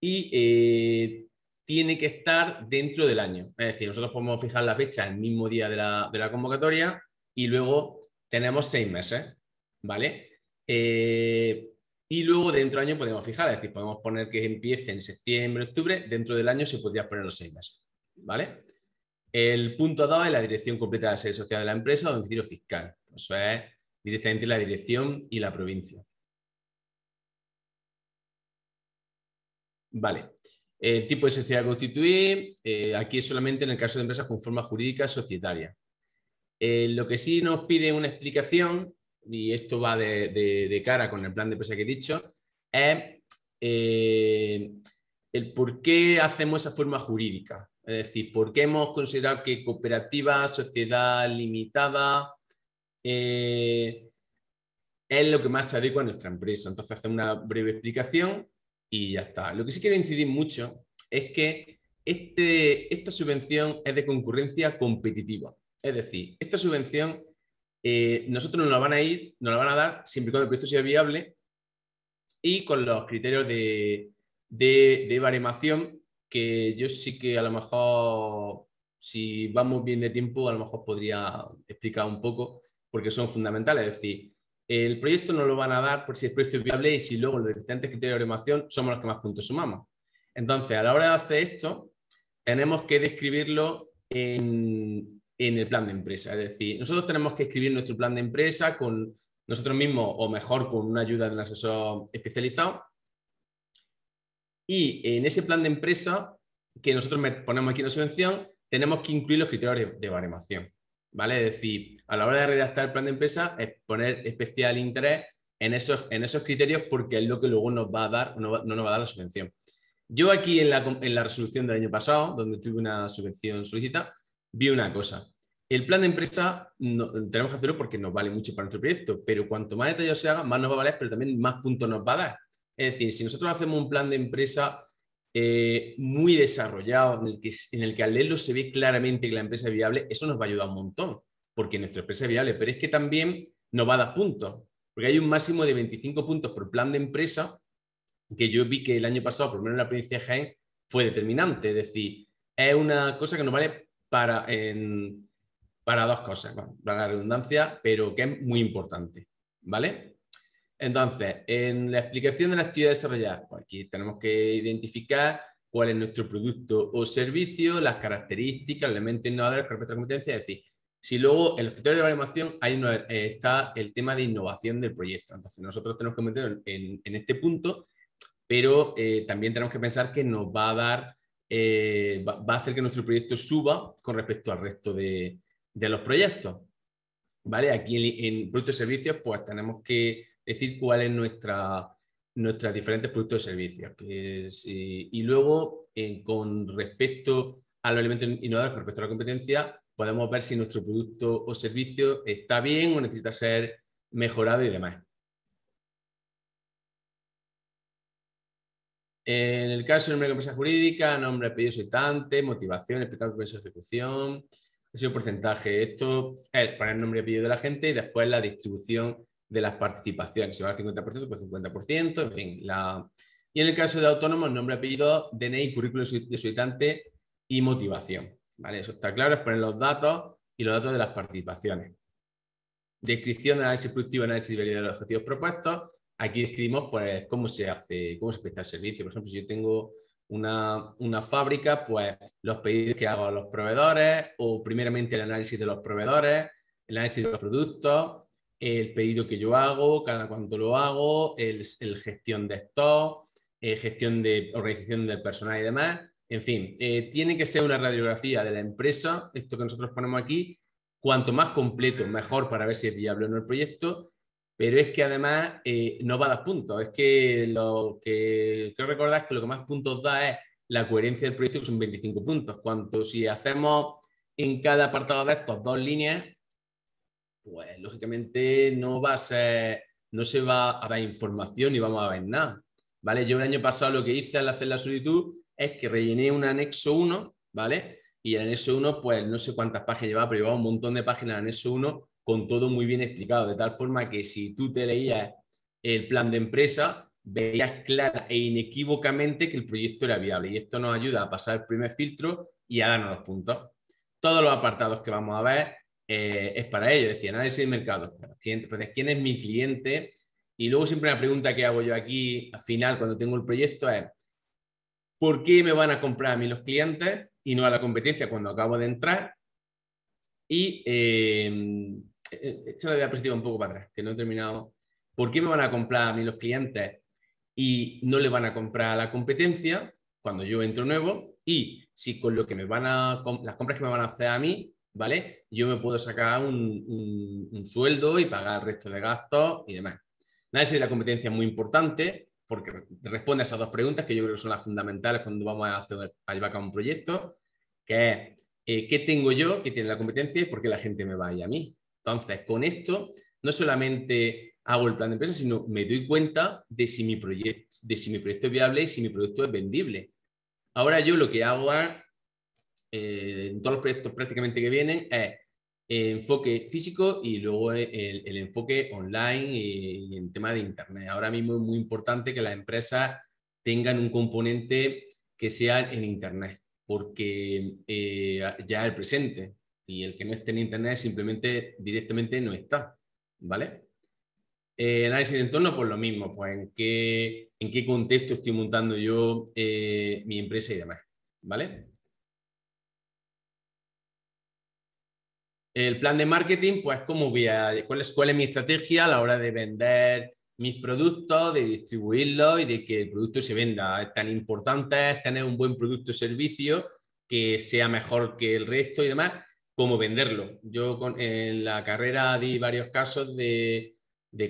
y tiene que estar dentro del año. Es decir, nosotros podemos fijar la fecha el mismo día de la convocatoria y luego tenemos 6 meses, ¿vale? Y luego dentro del año podemos fijar, es decir, podemos poner que empiece en septiembre, octubre, dentro del año se podría poner los 6 meses, ¿vale? El punto 2 es la dirección completa de la sede social de la empresa o domicilio fiscal. Eso es directamente la dirección y la provincia. Vale. El tipo de sociedad a constituir, aquí es solamente en el caso de empresas con forma jurídica societaria. Lo que sí nos pide una explicación, y esto va de cara con el plan de empresa que he dicho, es el por qué hacemos esa forma jurídica. Es decir, por qué hemos considerado que cooperativa, sociedad limitada, es lo que más se adecua a nuestra empresa. Entonces hacemos una breve explicación y ya está. Lo que sí quiero incidir mucho es que esta subvención es de concurrencia competitiva. Es decir, esta subvención nosotros nos la van a dar siempre y cuando el proyecto sea viable y con los criterios de baremación que yo sí que a lo mejor, si vamos bien de tiempo, a lo mejor podría explicar un poco, porque son fundamentales. Es decir, el proyecto nos lo van a dar por si el proyecto es viable y si luego los diferentes criterios de baremación somos los que más puntos sumamos. Entonces, a la hora de hacer esto, tenemos que describirlo en el plan de empresa. Es decir, nosotros tenemos que escribir nuestro plan de empresa con nosotros mismos o mejor con una ayuda de un asesor especializado. Y en ese plan de empresa que nosotros ponemos aquí en la subvención, tenemos que incluir los criterios de baremación, ¿vale? Es decir, a la hora de redactar el plan de empresa es poner especial interés en esos criterios porque es lo que luego nos va a dar, no nos va a dar la subvención. Yo aquí en la resolución del año pasado, donde tuve una subvención solicitada, vi una cosa. El plan de empresa tenemos que hacerlo porque nos vale mucho para nuestro proyecto, pero cuanto más detallado se haga, más nos va a valer, pero también más puntos nos va a dar. Es decir, si nosotros hacemos un plan de empresa muy desarrollado, en el que al leerlo se ve claramente que la empresa es viable, eso nos va a ayudar un montón, porque nuestra empresa es viable, pero es que también nos va a dar puntos, porque hay un máximo de 25 puntos por plan de empresa, que yo vi que el año pasado, por lo menos en la provincia de Jaén, fue determinante. Es decir, es una cosa que nos vale para dos cosas, bueno, para la redundancia, pero que es muy importante, ¿vale? Entonces, en la explicación de la actividad desarrollada, pues aquí tenemos que identificar cuál es nuestro producto o servicio, las características, elementos innovadores con respecto a la competencia. Es decir, si luego en los criterios de baremación está el tema de innovación del proyecto. Entonces, nosotros tenemos que meter en este punto, pero también tenemos que pensar que nos va a dar, va a hacer que nuestro proyecto suba con respecto al resto de los proyectos. ¿Vale? Aquí en productos y servicios, pues tenemos que decir cuál es nuestros diferentes productos y servicios. Y luego, con respecto a los elementos innovadores, con respecto a la competencia, podemos ver si nuestro producto o servicio está bien o necesita ser mejorado y demás. En el caso del nombre de empresa jurídica, nombre, apellido, solicitante, motivación, explicar el proceso de ejecución, ha sido porcentaje. Esto es poner el nombre y apellido de la gente y después la distribución de las participaciones. Si va al 50%, pues 50%. En fin, Y en el caso de autónomos, nombre, apellido, DNI, currículum de solicitante y motivación. ¿Vale? Eso está claro, es poner los datos y los datos de las participaciones. Descripción de análisis productivo, análisis de viabilidad de los objetivos propuestos. Aquí describimos pues, cómo se presta el servicio. Por ejemplo, si yo tengo una fábrica, pues los pedidos que hago a los proveedores o primeramente el análisis de los proveedores, el análisis de los productos, el pedido que yo hago, cada cuánto lo hago, el gestión de stock, gestión de organización del personal y demás. En fin, tiene que ser una radiografía de la empresa, esto que nosotros ponemos aquí, cuanto más completo, mejor para ver si es viable o no el proyecto, pero es que además no va a dar puntos. Es que lo que creo recordar es que lo que más puntos da es la coherencia del proyecto, que son 25 puntos. Cuanto si hacemos en cada apartado de estos 2 líneas, pues lógicamente no se va a dar información ni vamos a ver nada. ¿Vale? Yo el año pasado lo que hice al hacer la solicitud es que rellené un anexo 1, ¿vale? Y el anexo 1, pues no sé cuántas páginas llevaba, pero llevaba un montón de páginas en el anexo 1 con todo muy bien explicado, de tal forma que si tú te leías el plan de empresa, veías clara e inequívocamente que el proyecto era viable. Y esto nos ayuda a pasar el primer filtro y a darnos los puntos. Todos los apartados que vamos a ver es para ello. Decía, análisis de mercado. Pues, ¿quién es mi cliente? Y luego siempre una pregunta que hago yo aquí al final cuando tengo el proyecto es ¿por qué me van a comprar a mí los clientes y no a la competencia cuando acabo de entrar? Y echa la diapositiva un poco para atrás, que no he terminado. ¿Por qué me van a comprar a mí los clientes y no le van a comprar a la competencia cuando yo entro nuevo? Y si con lo que las compras que me van a hacer a mí, ¿vale? Yo me puedo sacar un sueldo y pagar el resto de gastos y demás. Análisis de la competencia es muy importante porque responde a esas 2 preguntas que yo creo que son las fundamentales cuando vamos a llevar a cabo un proyecto, que es ¿qué tengo yo que tiene la competencia y por qué la gente me va a ir a mí? Entonces, con esto no solamente hago el plan de empresa, sino me doy cuenta de si mi proyecto es viable y si mi producto es vendible. Ahora yo lo que hago en todos los proyectos prácticamente que vienen es enfoque físico y luego el enfoque online y en tema de internet. Ahora mismo es muy importante que las empresas tengan un componente que sea en internet, porque ya es el presente y el que no esté en internet simplemente directamente no está, ¿vale? Análisis de entorno, pues lo mismo, pues en qué contexto estoy montando yo mi empresa y demás, ¿vale? El plan de marketing, pues cuál es mi estrategia a la hora de vender mis productos, de distribuirlos y de que el producto se venda. Es tan importante es tener un buen producto o servicio que sea mejor que el resto y demás, como venderlo. Yo en la carrera di varios casos de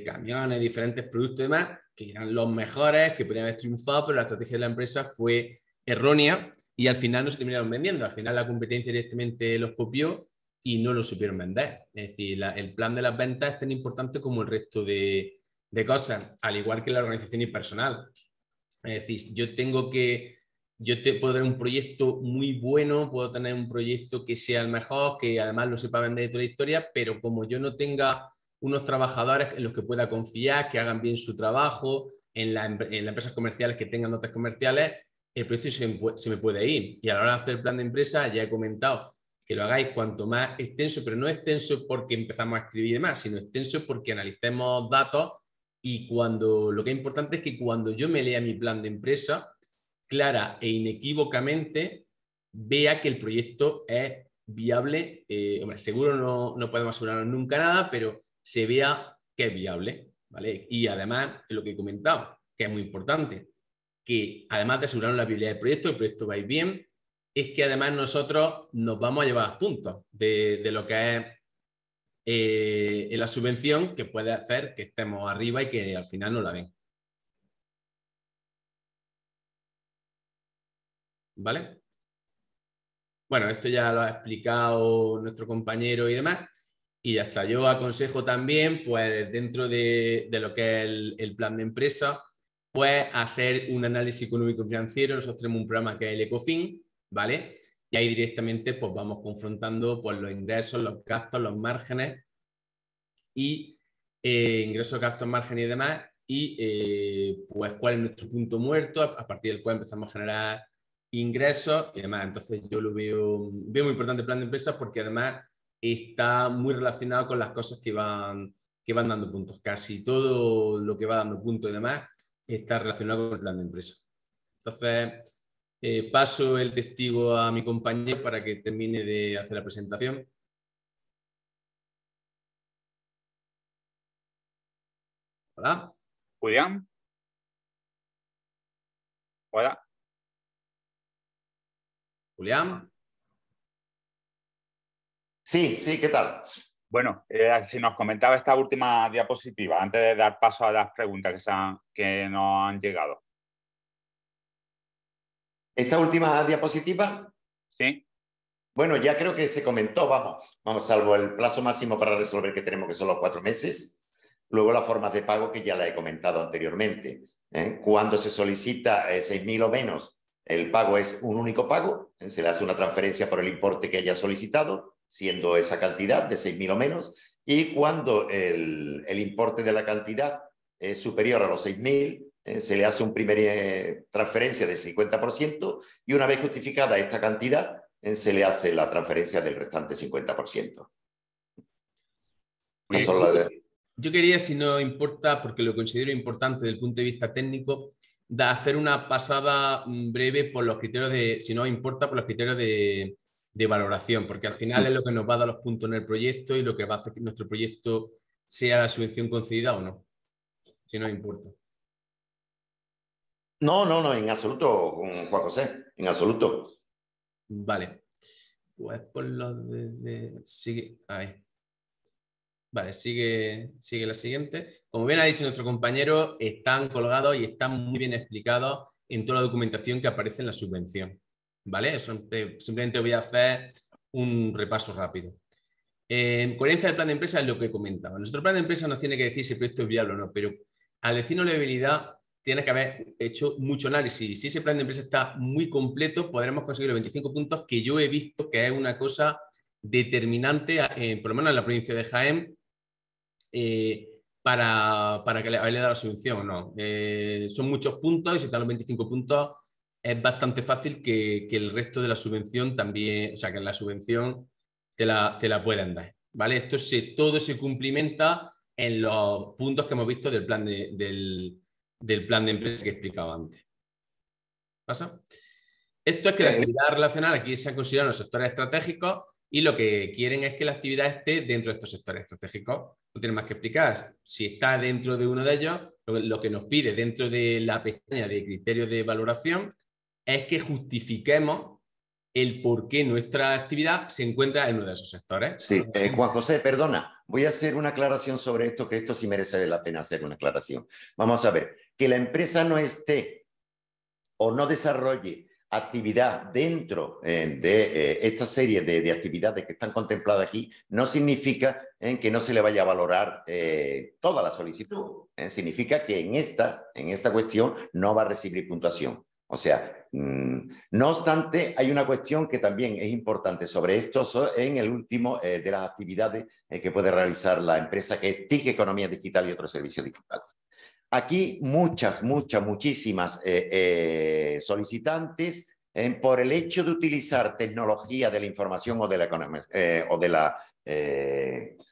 camiones, diferentes productos y demás, que eran los mejores, que podían haber triunfado, pero la estrategia de la empresa fue errónea y al final no se terminaron vendiendo. Al final la competencia directamente los copió y no lo supieron vender. Es decir, el plan de las ventas es tan importante como el resto de cosas, al igual que la organización y personal. Es decir, puedo tener un proyecto muy bueno, puedo tener un proyecto que sea el mejor, que además lo sepa vender de toda la historia, pero como yo no tenga unos trabajadores en los que pueda confiar, que hagan bien su trabajo, en las empresas comerciales que tengan notas comerciales, el proyecto se me puede ir. Y a la hora de hacer el plan de empresa, ya he comentado que lo hagáis cuanto más extenso, pero no extenso porque empezamos a escribir y demás, sino extenso porque analicemos datos y lo que es importante es que cuando yo me lea mi plan de empresa, clara e inequívocamente vea que el proyecto es viable. Hombre, seguro no podemos asegurarnos nunca nada, pero se vea que es viable, ¿vale? Y además, lo que he comentado, que es muy importante, que además de asegurarnos la viabilidad del proyecto, el proyecto va a ir bien, es que además nosotros nos vamos a llevar puntos de lo que es la subvención, que puede hacer que estemos arriba y que al final nos la den. ¿Vale? bueno, esto ya lo ha explicado nuestro compañero y demás. Y ya está. Yo aconsejo también, pues dentro de lo que es el plan de empresa, pues hacer un análisis económico financiero. Nosotros tenemos un programa que es el Ecofin, ¿vale? Y ahí directamente pues vamos confrontando pues, los ingresos, los gastos, los márgenes y ingresos, gastos, márgenes y demás. Y pues cuál es nuestro punto muerto, a partir del cual empezamos a generar ingresos y demás. Entonces yo lo veo muy importante el plan de empresas porque además está muy relacionado con las cosas que van dando puntos. Casi todo lo que va dando puntos y demás está relacionado con el plan de empresa. Entonces, paso el testigo a mi compañero para que termine de hacer la presentación. Hola. Julián. Hola. Julián. Sí, ¿qué tal? Bueno, si nos comentaba esta última diapositiva, antes de dar paso a las preguntas que nos han llegado. ¿Esta última diapositiva? Sí. Bueno, ya creo que se comentó, vamos, salvo el plazo máximo para resolver que tenemos, que son los 4 meses. Luego las formas de pago que ya la he comentado anteriormente. Cuando se solicita 6.000 o menos, el pago es un único pago. Se le hace una transferencia por el importe que haya solicitado, siendo esa cantidad de 6.000 o menos. Y cuando el importe de la cantidad es superior a los 6.000, se le hace una primera transferencia del 50% y una vez justificada esta cantidad, se le hace la transferencia del restante 50%. Yo quería, si no importa, porque lo considero importante desde el punto de vista técnico, hacer una pasada breve por los criterios de, si no importa, por los criterios de valoración, porque al final es lo que nos va a dar los puntos en el proyecto y lo que va a hacer que nuestro proyecto sea la subvención concedida o no, si no importa. No, en absoluto, Juan José, en absoluto. Vale, pues por lo sigue ahí. Vale, sigue la siguiente. Como bien ha dicho nuestro compañero, están colgados y están muy bien explicados en toda la documentación que aparece en la subvención. ¿Vale? Simplemente voy a hacer un repaso rápido. En coherencia del plan de empresa es lo que comentaba. Nuestro plan de empresa nos tiene que decir si el proyecto es viable o no, pero al decirnos la viabilidad tiene que haber hecho mucho análisis. Si ese plan de empresa está muy completo, podremos conseguir los 25 puntos que yo he visto que es una cosa determinante, por lo menos en la provincia de Jaén, para que le dado la subvención o no. Son muchos puntos y si están los 25 puntos es bastante fácil que el resto de la subvención también, o sea, que la subvención te la puedan dar. ¿Vale? Todo se cumplimenta en los puntos que hemos visto del plan de empresa que explicaba antes. ¿Pasa? Esto es que la actividad relacional aquí se han considerado los sectores estratégicos y lo que quieren es que la actividad esté dentro de estos sectores estratégicos. No tiene más que explicar. Si está dentro de uno de ellos, lo que nos pide dentro de la pestaña de criterios de valoración es que justifiquemos el por qué nuestra actividad se encuentra en uno de esos sectores. Sí, Juan José, perdona, voy a hacer una aclaración sobre esto, que esto sí merece la pena hacer una aclaración. Vamos a ver, que la empresa no esté o no desarrolle actividad dentro de esta serie de actividades que están contempladas aquí, no significa que no se le vaya a valorar toda la solicitud. Significa que en esta cuestión no va a recibir puntuación. O sea, no obstante, hay una cuestión que también es importante sobre esto en el último de las actividades que puede realizar la empresa, que es TIC Economía Digital y otros servicios digitales. Aquí muchísimas solicitantes por el hecho de utilizar tecnología de la información o de la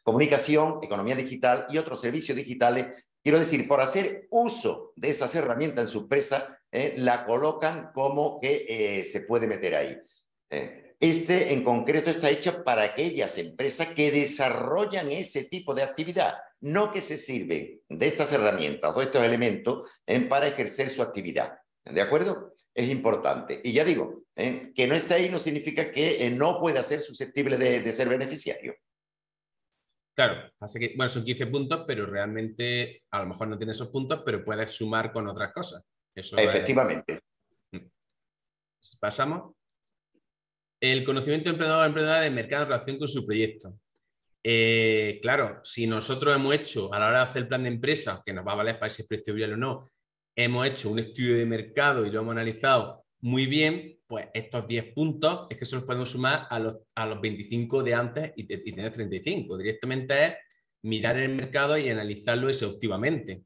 comunicación, economía digital y otros servicios digitales, quiero decir, por hacer uso de esas herramientas en su empresa, la colocan como que se puede meter ahí. En concreto está hecha para aquellas empresas que desarrollan ese tipo de actividad, no que se sirven de estas herramientas o de estos elementos para ejercer su actividad. ¿De acuerdo? Es importante. Y ya digo, que no está ahí no significa que no pueda ser susceptible de ser beneficiario. Claro, pasa que, bueno, son 15 puntos, pero realmente a lo mejor no tiene esos puntos, pero puedes sumar con otras cosas. Eso efectivamente. Pasamos. el conocimiento emprendedor o emprendedora del mercado en relación con su proyecto. Claro, si nosotros hemos hecho, a la hora de hacer el plan de empresa, que nos va a valer para ese proyecto viable o no, hemos hecho un estudio de mercado y lo hemos analizado muy bien, pues estos 10 puntos es que se los podemos sumar a los 25 de antes y tener 35. Directamente es mirar el mercado y analizarlo exhaustivamente,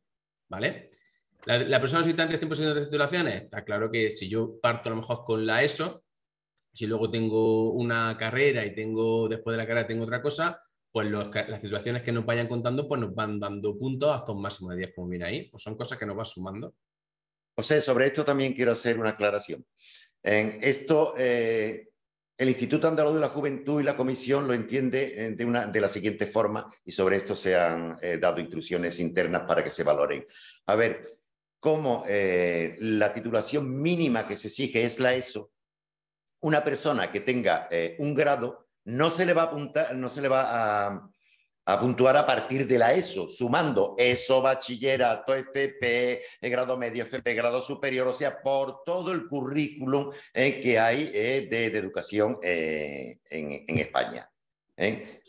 ¿vale? La persona solicitante está en posición de titulaciones. Está claro que si yo parto a lo mejor con la ESO, si luego tengo una carrera y después de la carrera tengo otra cosa, pues las titulaciones que nos vayan contando pues nos van dando puntos hasta un máximo de 10, como viene ahí. Pues son cosas que nos va sumando. José, sobre esto también quiero hacer una aclaración. En esto, el Instituto Andaluz de la Juventud y la Comisión lo entiende de la siguiente forma, y sobre esto se han dado instrucciones internas para que se valoren. A ver, como la titulación mínima que se exige es la ESO, una persona que tenga un grado no se le va a apuntar, no se le va a puntuar a partir de la ESO, sumando ESO, bachillerato, FP, grado medio, FP, grado superior, o sea, por todo el currículum que hay de educación en España.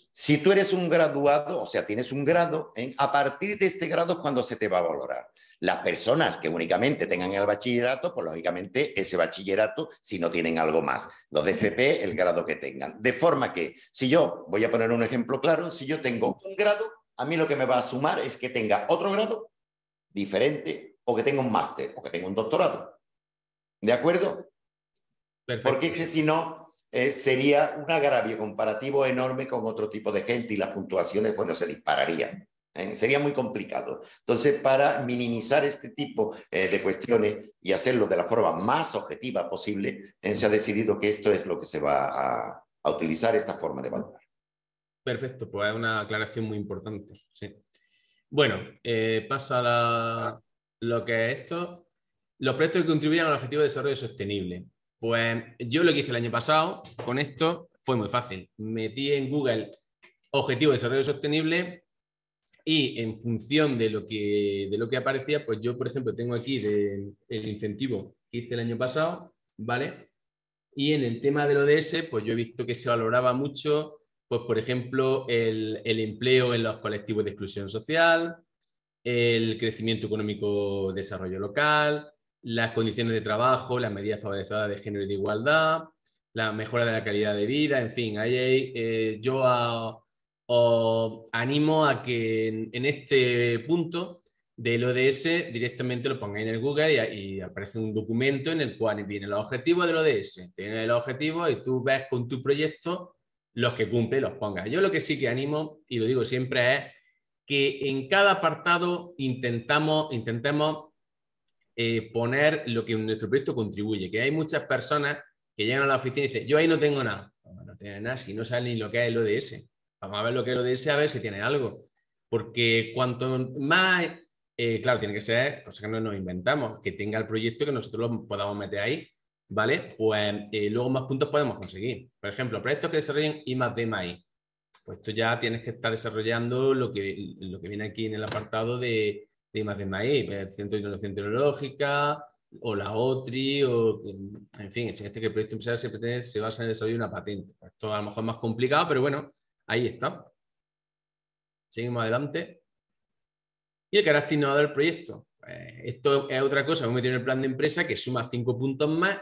Si tú eres un graduado, o sea, tienes un grado, a partir de este grado es cuando se te va a valorar. Las personas que únicamente tengan el bachillerato, pues lógicamente ese bachillerato, si no tienen algo más. Los de FP, el grado que tengan. De forma que, si yo, voy a poner un ejemplo claro, si yo tengo un grado, a mí lo que me va a sumar es que tenga otro grado diferente, o que tenga un máster, o que tenga un doctorado. ¿De acuerdo? Perfecto. Porque es que si no, sería un agravio comparativo enorme con otro tipo de gente y las puntuaciones, bueno, se dispararían. Sería muy complicado. Entonces, para minimizar este tipo de cuestiones y hacerlo de la forma más objetiva posible, se ha decidido que esto es lo que se va a utilizar, esta forma de valorar. Perfecto, pues es una aclaración muy importante. Sí. Bueno, pasa lo que es esto. Los proyectos que contribuyan al objetivo de desarrollo sostenible. Pues yo lo que hice el año pasado con esto fue muy fácil. Metí en Google objetivo de desarrollo sostenible y en función de lo que aparecía, pues yo, por ejemplo, tengo aquí el incentivo que hice el año pasado, ¿vale? Y en el tema del ODS, pues yo he visto que se valoraba mucho, pues por ejemplo, el empleo en los colectivos de exclusión social, el crecimiento económico, desarrollo local, las condiciones de trabajo, las medidas favorecedoras de género y de igualdad, la mejora de la calidad de vida, en fin, yo os animo a que en este punto del ODS directamente lo pongáis en el Google y aparece un documento en el cual vienen los objetivos del ODS, tienes los objetivos y tú ves con tu proyecto los que cumple, los pongas. Yo lo que sí que animo, y lo digo siempre, es que en cada apartado intentemos poner lo que nuestro proyecto contribuye, que hay muchas personas que llegan a la oficina y dicen, yo ahí no tengo nada. No tienes nada si no sabes ni lo que es el ODS. Vamos a ver lo que es el ODS, a ver si tiene algo. Porque cuanto más, claro, tiene que ser cosas que no nos inventamos, que tenga el proyecto que nosotros lo podamos meter ahí, ¿vale? Pues luego más puntos podemos conseguir. Por ejemplo, proyectos que desarrollen I+D+I. Pues esto ya tienes que estar desarrollando lo que viene aquí en el apartado de I+D+I, el Centro de Innovación Tecnológica, o la OTRI, o en fin, que el proyecto empresarial se basa en el desarrollo de una patente. Esto a lo mejor es más complicado, pero bueno, ahí está. Seguimos adelante. Y el carácter innovador del proyecto. Esto es otra cosa, hemos metido en el plan de empresa que suma 5 puntos más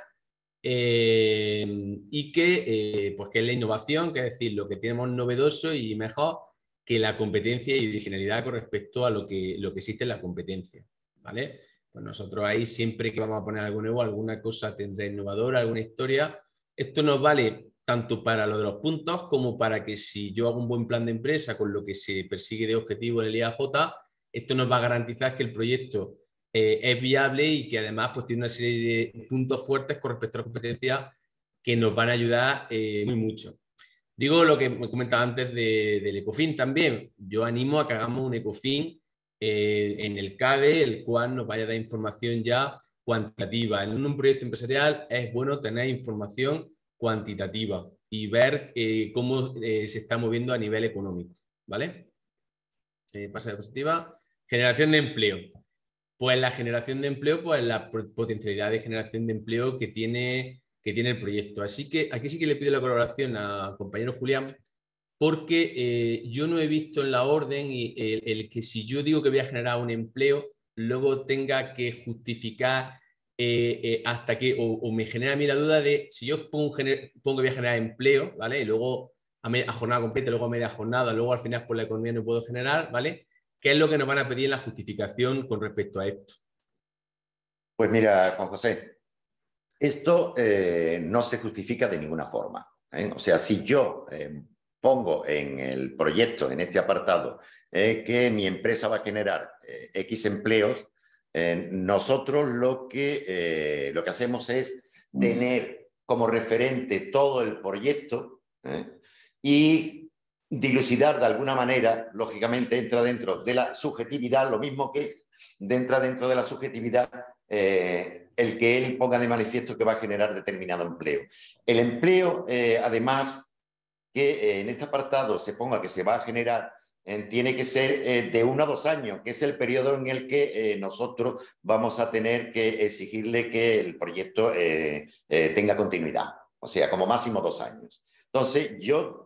y que es la innovación, que es decir, lo que tenemos novedoso y mejor que la competencia y originalidad con respecto a lo que existe en la competencia, ¿vale? Pues nosotros ahí siempre que vamos a poner algo nuevo, alguna cosa tendrá innovadora, alguna historia. Esto nos vale tanto para lo de los puntos como para que si yo hago un buen plan de empresa con lo que se persigue de objetivo en el IAJ, esto nos va a garantizar que el proyecto es viable y que además pues, tiene una serie de puntos fuertes con respecto a la competencia que nos van a ayudar muy mucho. Digo lo que me comentaba antes del Ecofin también. Yo animo a que hagamos un Ecofin en el CADE, el cual nos vaya a dar información ya cuantitativa. En un proyecto empresarial es bueno tener información cuantitativa y ver cómo se está moviendo a nivel económico, ¿vale? Pasa de diapositiva. Generación de empleo. Pues la generación de empleo, pues la potencialidad de generación de empleo que tiene que tiene el proyecto. Así que aquí sí que le pido la colaboración al compañero Julián, porque yo no he visto en la orden el que si yo digo que voy a generar un empleo, luego tenga que justificar hasta que, o me genera a mí la duda de si yo pongo que voy a generar empleo, ¿vale? Y luego a jornada completa, luego a media jornada, luego al final por la economía no puedo generar, ¿vale? ¿Qué es lo que nos van a pedir en la justificación con respecto a esto? Pues mira, Juan José, esto no se justifica de ninguna forma, ¿eh? O sea, si yo pongo en el proyecto, en este apartado, que mi empresa va a generar X empleos, nosotros lo que hacemos es tener como referente todo el proyecto y dilucidar de alguna manera, lógicamente entra dentro de la subjetividad, lo mismo que entra dentro de la subjetividad el que él ponga de manifiesto que va a generar determinado empleo. El empleo, además, que en este apartado se ponga que se va a generar, tiene que ser de 1 a 2 años, que es el periodo en el que nosotros vamos a tener que exigirle que el proyecto tenga continuidad. O sea, como máximo 2 años. Entonces, yo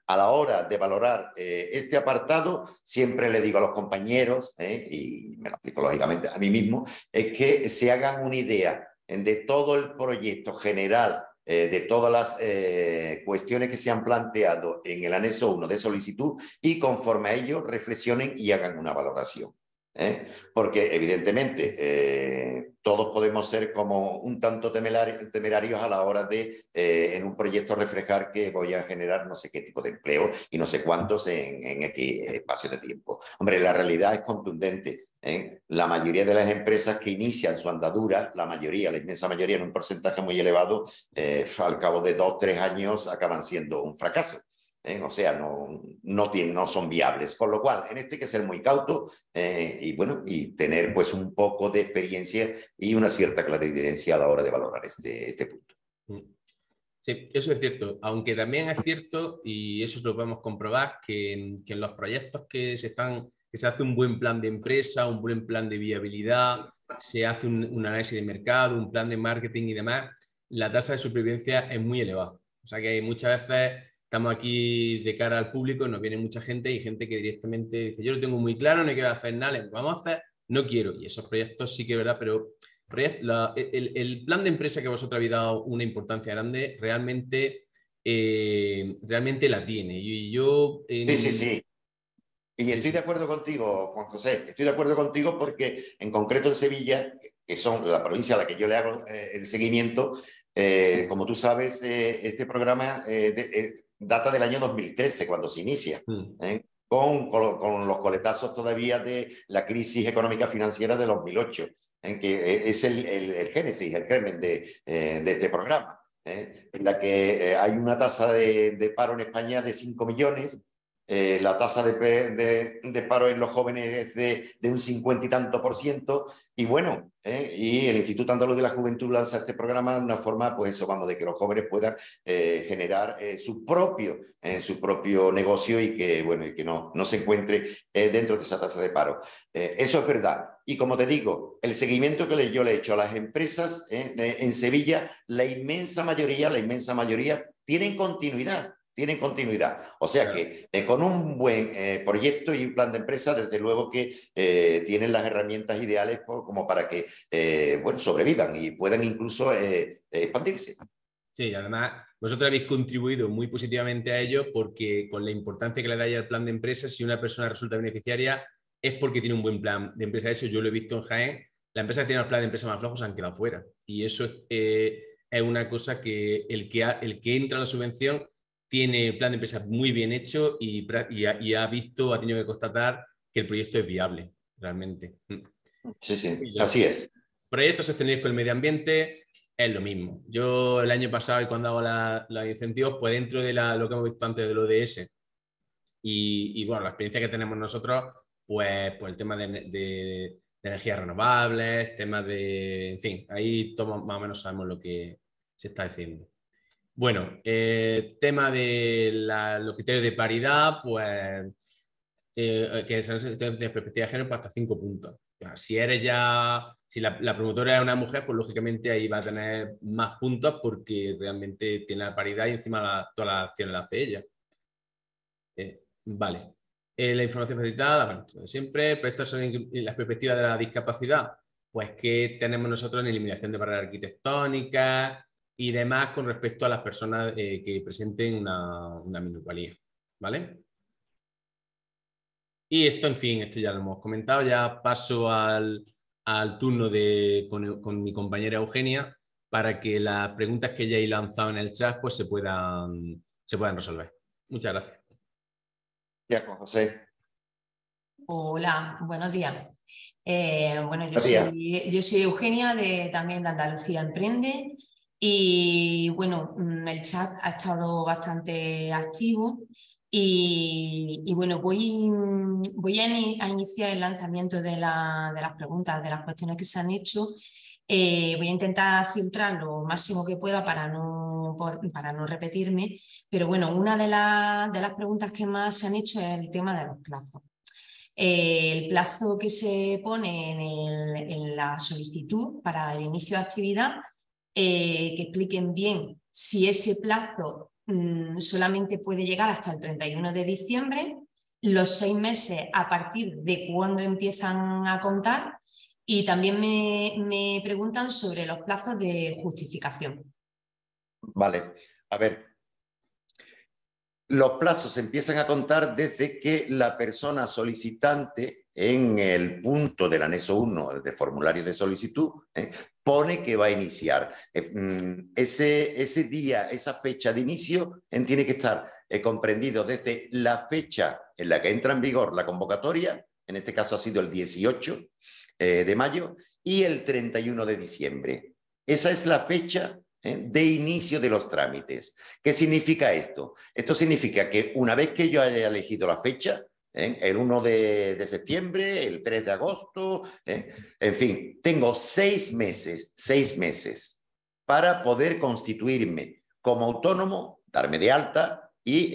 a la hora de valorar este apartado, siempre le digo a los compañeros, y me lo aplico lógicamente a mí mismo, es que se hagan una idea de todo el proyecto general, de todas las cuestiones que se han planteado en el anexo 1 de solicitud y conforme a ello reflexionen y hagan una valoración. Porque evidentemente todos podemos ser como un tanto temerarios a la hora de en un proyecto reflejar que voy a generar no sé qué tipo de empleo y no sé cuántos en X espacio de tiempo. Hombre, la realidad es contundente. La mayoría de las empresas que inician su andadura, la inmensa mayoría en un porcentaje muy elevado, al cabo de 2 o 3 años acaban siendo un fracaso. O sea, no son viables. Con lo cual, en esto hay que ser muy cauto y tener pues un poco de experiencia y una cierta clarividencia a la hora de valorar este punto. Sí, eso es cierto. Aunque también es cierto, y eso lo podemos comprobar, que en los proyectos que se hace un buen plan de empresa, un buen plan de viabilidad, se hace un análisis de mercado, un plan de marketing y demás, la tasa de supervivencia es muy elevada. O sea que muchas veces estamos aquí de cara al público, nos viene mucha gente y gente que directamente dice, yo lo tengo muy claro, no quiero hacer nada, vamos a hacer, no quiero. Y esos proyectos sí que es verdad, pero el plan de empresa que vosotros habéis dado una importancia grande, realmente la tiene. Sí. Y estoy de acuerdo contigo, Juan José, estoy de acuerdo contigo porque en concreto en Sevilla, que son la provincia a la que yo le hago el seguimiento, como tú sabes, este programa data del año 2013, cuando se inicia, con los coletazos todavía de la crisis económica financiera de 2008, que es el génesis, el germen de este programa, en la que hay una tasa de paro en España de 5 millones, la tasa de paro en los jóvenes es de un 50 y tanto %, y bueno, y el Instituto Andaluz de la Juventud lanza este programa de una forma, pues eso, vamos, de que los jóvenes puedan generar su propio negocio y que, bueno, y que no se encuentre dentro de esa tasa de paro. Eso es verdad. Y como te digo, el seguimiento que yo le he hecho a las empresas en Sevilla, la inmensa mayoría tienen continuidad. O sea que con un buen proyecto y un plan de empresa, desde luego que tienen las herramientas ideales como para que sobrevivan y puedan incluso expandirse. Sí, además vosotros habéis contribuido muy positivamente a ello porque con la importancia que le dais al plan de empresa, si una persona resulta beneficiaria es porque tiene un buen plan de empresa. Eso yo lo he visto en Jaén. Las empresas que tienen los planes de empresa más flojos se han quedado fuera. Y eso es una cosa que el que entra a la subvención tiene el plan de empresa muy bien hecho y ha tenido que constatar que el proyecto es viable, realmente. Sí, así es. Proyectos sostenidos con el medio ambiente es lo mismo. Yo el año pasado, y cuando hago los incentivos, pues dentro de lo que hemos visto antes del ODS y bueno, la experiencia que tenemos nosotros, pues el tema de energías renovables, temas en fin, ahí todos más o menos sabemos lo que se está haciendo. Bueno, tema de los criterios de paridad, pues que son de perspectiva de género, pues hasta 5 puntos. Claro, si la promotora es una mujer, pues lógicamente ahí va a tener más puntos porque realmente tiene la paridad y encima todas las acciones las hace ella. Vale. La información facilitada, bueno, siempre, pero estas son las perspectivas de la discapacidad, pues que tenemos nosotros en eliminación de barreras arquitectónicas y demás con respecto a las personas que presenten una minusvalía, ¿vale? Y esto, en fin, esto ya lo hemos comentado, ya paso al turno con mi compañera Eugenia para que las preguntas que ya he lanzado en el chat pues se puedan resolver. Muchas gracias. Ya, con José. Hola, buenos días. Bueno, yo Buenos días. soy Eugenia, también de Andalucía Emprende, y bueno, el chat ha estado bastante activo y bueno, voy a iniciar el lanzamiento de las preguntas, de las cuestiones que se han hecho. Voy a intentar filtrar lo máximo que pueda para no repetirme, pero bueno, una de las preguntas que más se han hecho es el tema de los plazos. El plazo que se pone en la solicitud para el inicio de actividad, que expliquen bien si ese plazo solamente puede llegar hasta el 31 de diciembre, los 6 meses a partir de cuándo empiezan a contar, y también me preguntan sobre los plazos de justificación. Vale, a ver. Los plazos empiezan a contar desde que la persona solicitante en el punto del anexo 1 de formulario de solicitud pone que va a iniciar. Ese día, esa fecha de inicio tiene que estar comprendido desde la fecha en la que entra en vigor la convocatoria, en este caso ha sido el 18 de mayo, y el 31 de diciembre. Esa es la fecha de inicio de los trámites. ¿Qué significa esto? Esto significa que una vez que yo haya elegido la fecha, el 1 de septiembre, el 3 de agosto, en fin, tengo 6 meses para poder constituirme como autónomo, darme de alta y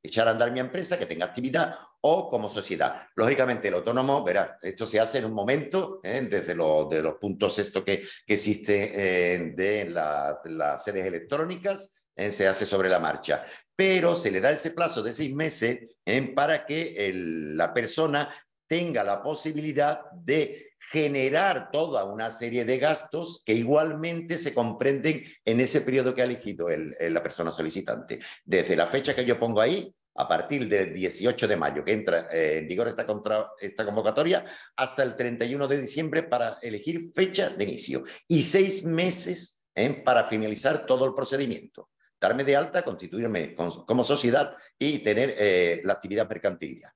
echar a andar mi empresa que tenga actividad, o como sociedad. Lógicamente, el autónomo, verá, esto se hace en un momento, desde los puntos estos que existen de las sedes electrónicas, se hace sobre la marcha. Pero se le da ese plazo de 6 meses para que la persona tenga la posibilidad de generar toda una serie de gastos que igualmente se comprenden en ese periodo que ha elegido la persona solicitante. Desde la fecha que yo pongo ahí, a partir del 18 de mayo, que entra en vigor esta convocatoria, hasta el 31 de diciembre para elegir fecha de inicio. Y 6 meses para finalizar todo el procedimiento. Darme de alta, constituirme como sociedad y tener la actividad mercantil ya.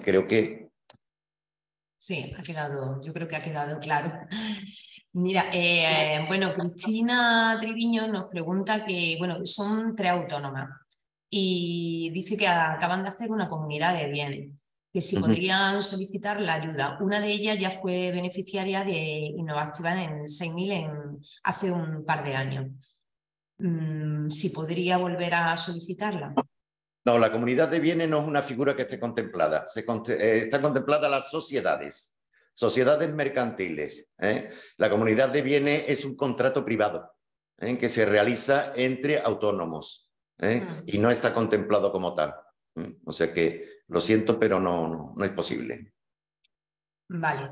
Creo que... Sí, yo creo que ha quedado claro. Mira, bueno, Cristina Triviño nos pregunta que, bueno, son 3 autónomas y dice que acaban de hacer una comunidad de bienes, que si podrían solicitar la ayuda. Una de ellas ya fue beneficiaria de Innovativa en 6.000 hace un par de años. Si podría volver a solicitarla. No, la comunidad de bienes no es una figura que esté contemplada. Están contempladas las sociedades mercantiles. La comunidad de bienes es un contrato privado que se realiza entre autónomos y no está contemplado como tal. O sea que lo siento, pero no es posible. Vale.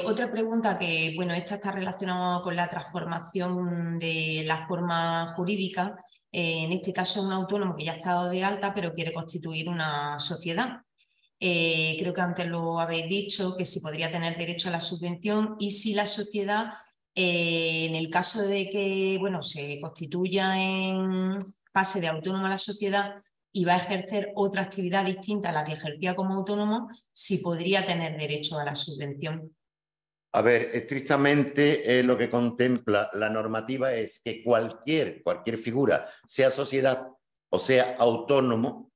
Otra pregunta que, bueno, esta está relacionada con la transformación de la forma jurídica. En este caso es un autónomo que ya ha estado de alta, pero quiere constituir una sociedad. Creo que antes lo habéis dicho, que si podría tener derecho a la subvención, y si la sociedad, en el caso de que, bueno, se constituya pase de autónomo a la sociedad y va a ejercer otra actividad distinta a la que ejercía como autónomo, si podría tener derecho a la subvención. A ver, estrictamente lo que contempla la normativa es que cualquier figura, sea sociedad o sea autónomo,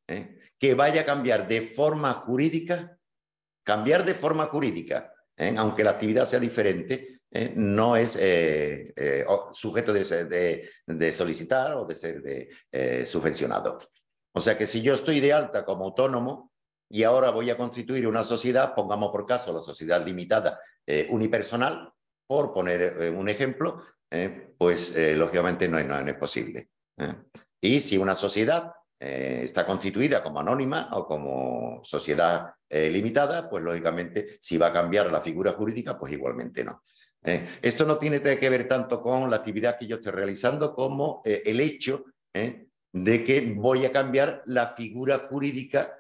que vaya a cambiar de forma jurídica, aunque la actividad sea diferente, no es sujeto de solicitar o de ser subvencionado. O sea que si yo estoy de alta como autónomo, y ahora voy a constituir una sociedad, pongamos por caso la sociedad limitada unipersonal, por poner un ejemplo, pues lógicamente no es posible. Y si una sociedad está constituida como anónima o como sociedad limitada, pues lógicamente si va a cambiar la figura jurídica, pues igualmente no. Esto no tiene que ver tanto con la actividad que yo estoy realizando como el hecho de que voy a cambiar la figura jurídica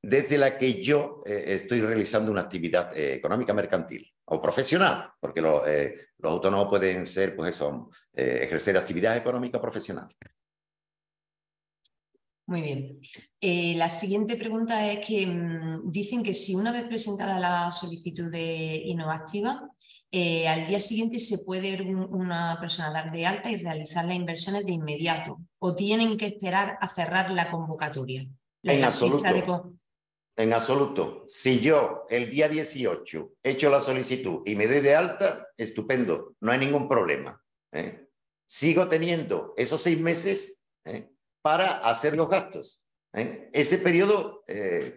desde la que yo estoy realizando una actividad económica mercantil o profesional, porque los autónomos pueden ser, pues eso, ejercer actividad económica profesional. Muy bien. La siguiente pregunta es que dicen que si una vez presentada la solicitud de Innovativa, al día siguiente se puede una persona dar de alta y realizar las inversiones de inmediato, o tienen que esperar a cerrar la convocatoria. En absoluto. En absoluto. Si yo el día 18 he hecho la solicitud y me doy de alta, estupendo, no hay ningún problema. Sigo teniendo esos 6 meses para hacer los gastos. Ese periodo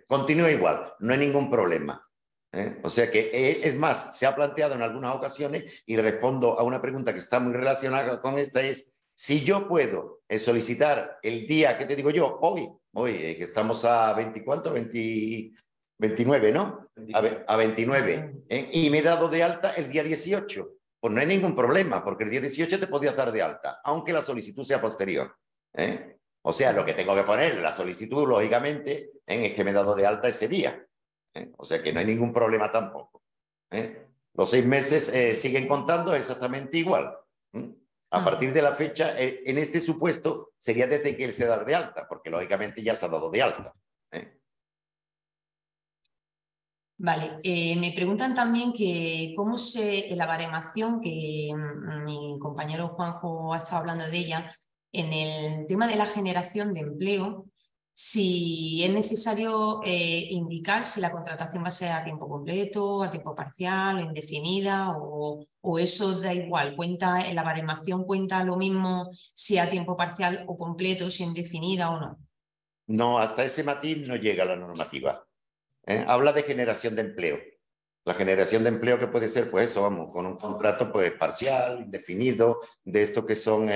continúa igual, no hay ningún problema. O sea que, es más, se ha planteado en algunas ocasiones, y respondo a una pregunta que está muy relacionada con esta, es si yo puedo solicitar el día, ¿qué te digo yo? Hoy que estamos a 20, ¿cuánto? 29, ¿no? A 29. Y me he dado de alta el día 18. Pues no hay ningún problema, porque el día 18 te podías dar de alta, aunque la solicitud sea posterior. O sea, lo que tengo que poner en la solicitud, lógicamente, es que me he dado de alta ese día. O sea que no hay ningún problema tampoco. Los 6 meses siguen contando exactamente igual. A partir de la fecha, en este supuesto, sería desde que él se da de alta, porque lógicamente ya se ha dado de alta. Vale, me preguntan también que cómo la baremación, que mi compañero Juanjo ha estado hablando de ella, en el tema de la generación de empleo, si es necesario indicar si la contratación va a ser a tiempo completo, a tiempo parcial, indefinida, o eso da igual, en la baremación cuenta lo mismo si a tiempo parcial o completo, si indefinida o no. No, hasta ese matiz no llega la normativa. Habla de generación de empleo. La generación de empleo que puede ser, pues eso, vamos, con un contrato pues parcial, indefinido, de estos que son,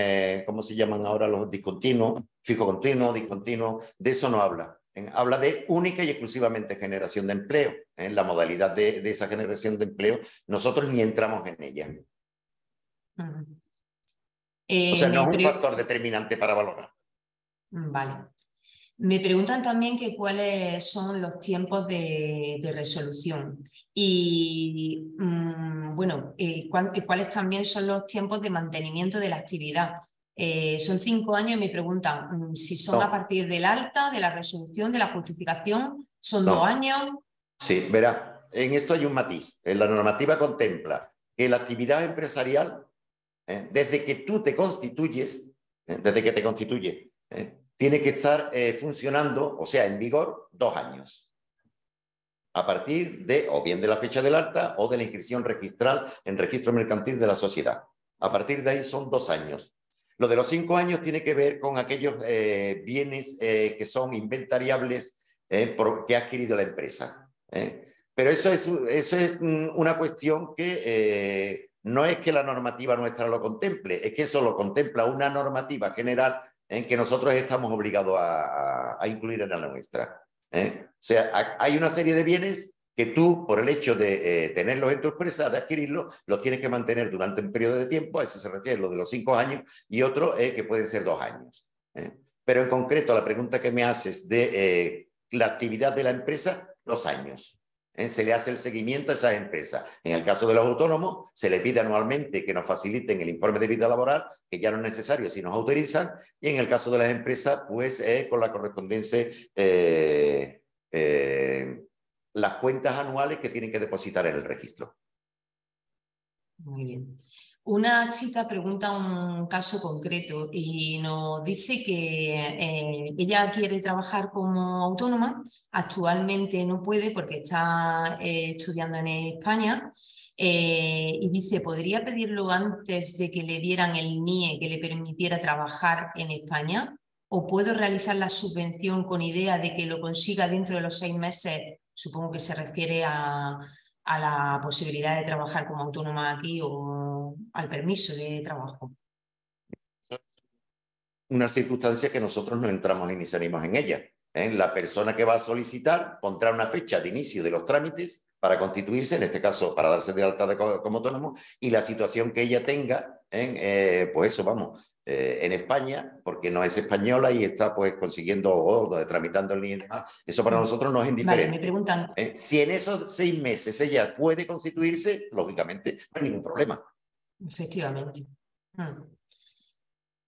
¿cómo se llaman ahora los discontinuos? Fijo continuo, discontinuo, de eso no habla. Habla de única y exclusivamente generación de empleo. La modalidad de esa generación de empleo, nosotros ni entramos en ella. O sea, no es un factor determinante para valorar. Vale. Me preguntan también que cuáles son los tiempos de resolución y, bueno, cuáles también son los tiempos de mantenimiento de la actividad. Son 5 años y me preguntan si son a partir del alta, de la resolución, de la justificación, ¿son 2 años? Sí, verá, en esto hay un matiz. La normativa contempla que la actividad empresarial, desde que tú te constituyes, tiene que estar funcionando, o sea, en vigor, 2 años. A partir de, o bien de la fecha del alta, o de la inscripción registral en registro mercantil de la sociedad. A partir de ahí son 2 años. Lo de los 5 años tiene que ver con aquellos bienes que son inventariables que ha adquirido la empresa. Pero eso es una cuestión que no es que la normativa nuestra lo contemple, es que eso lo contempla una normativa general en que nosotros estamos obligados a incluir en la nuestra. O sea, hay una serie de bienes que tú, por el hecho de tenerlos en tu empresa, de adquirirlos, los tienes que mantener durante un periodo de tiempo, a eso se refiere lo de los 5 años, y otro que pueden ser 2 años. Pero en concreto, la pregunta que me haces de la actividad de la empresa, 2 años. Se le hace el seguimiento a esas empresas. En el caso de los autónomos, se le pide anualmente que nos faciliten el informe de vida laboral, que ya no es necesario si nos autorizan, y en el caso de las empresas, pues con la correspondiente las cuentas anuales que tienen que depositar en el registro. Muy bien. Una chica pregunta un caso concreto y nos dice que ella quiere trabajar como autónoma, actualmente no puede porque está estudiando en España y dice, ¿podría pedirlo antes de que le dieran el NIE que le permitiera trabajar en España? o puedo realizar la subvención con idea de que lo consiga dentro de los 6 meses. Supongo que se refiere a la posibilidad de trabajar como autónoma aquí o al permiso de trabajo. Una circunstancia que nosotros no entramos ni salimos en ella. La persona que va a solicitar pondrá una fecha de inicio de los trámites para constituirse, en este caso para darse de alta como autónomo, y la situación que ella tenga, pues eso, vamos, en España, porque no es española y está pues consiguiendo o tramitando el NIE y demás, eso para nosotros no es indiferente. Vale, me preguntan. Si en esos 6 meses ella puede constituirse, lógicamente no hay ningún problema. Efectivamente.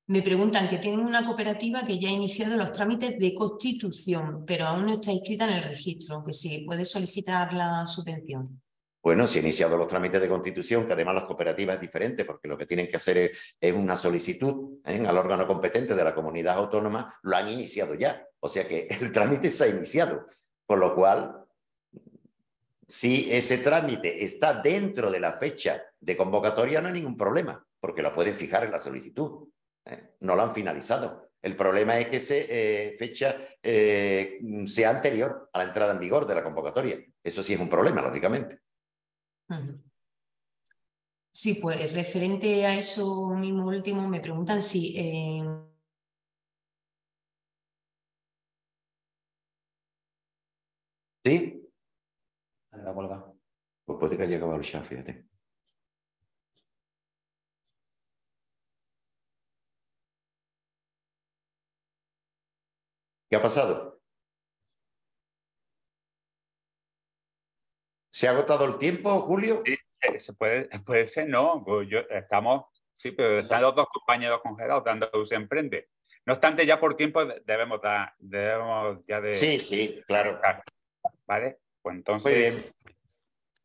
Me preguntan que tienen una cooperativa que ya ha iniciado los trámites de constitución, pero aún no está inscrita en el registro, que sí, puede solicitar la subvención. Bueno, si ha iniciado los trámites de constitución, que además las cooperativas es diferente, porque lo que tienen que hacer es una solicitud al órgano competente de la comunidad autónoma, lo han iniciado ya. O sea que el trámite se ha iniciado, con lo cual, si ese trámite está dentro de la fecha de convocatoria, no hay ningún problema, porque lo pueden fijar en la solicitud. No lo han finalizado. El problema es que esa fecha sea anterior a la entrada en vigor de la convocatoria. Eso sí es un problema, lógicamente. Sí, pues referente a eso mismo último, me preguntan si... ¿Sí? Pues puede que haya acabado el chat, fíjate. ¿Qué ha pasado? ¿Se ha agotado el tiempo, Julio? Sí, puede ser, no. Pues sí, pero están los dos compañeros congelados de Andalucía Emprende. No obstante, ya por tiempo debemos ya de... Sí, claro. ¿Vale? Pues entonces,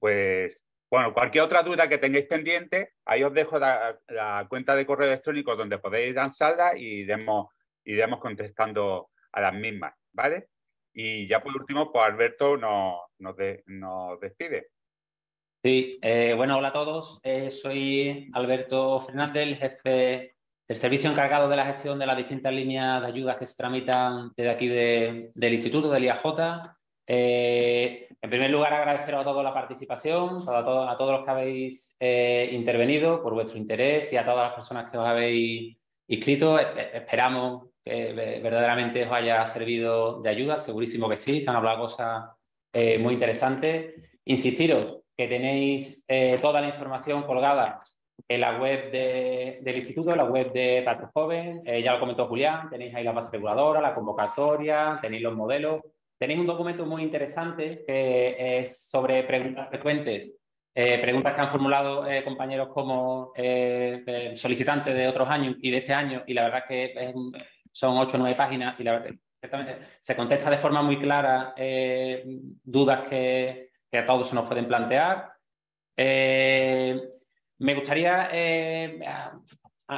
pues, bueno, cualquier otra duda que tengáis pendiente, ahí os dejo la cuenta de correo electrónico donde podéis lanzarla y iremos contestando a las mismas, ¿vale? Y ya por último, pues Alberto nos despide. Sí, bueno, hola a todos. Soy Alberto Fernández, el jefe del servicio encargado de la gestión de las distintas líneas de ayudas que se tramitan desde aquí del Instituto, del IAJ. En primer lugar, agradeceros a todos la participación, a todos los que habéis intervenido por vuestro interés y a todas las personas que os habéis inscrito. Esperamos que verdaderamente os haya servido de ayuda, segurísimo que sí, se han hablado cosas muy interesantes. Insistiros que tenéis toda la información colgada en la web del Instituto, en la web de Patria Joven, ya lo comentó Julián, tenéis ahí la base reguladora, la convocatoria, tenéis los modelos, tenéis un documento muy interesante que es sobre preguntas frecuentes, preguntas que han formulado compañeros como solicitantes de otros años y de este año, y la verdad que son 8 o 9 páginas y la verdad se contesta de forma muy clara dudas que a todos se nos pueden plantear. Me gustaría,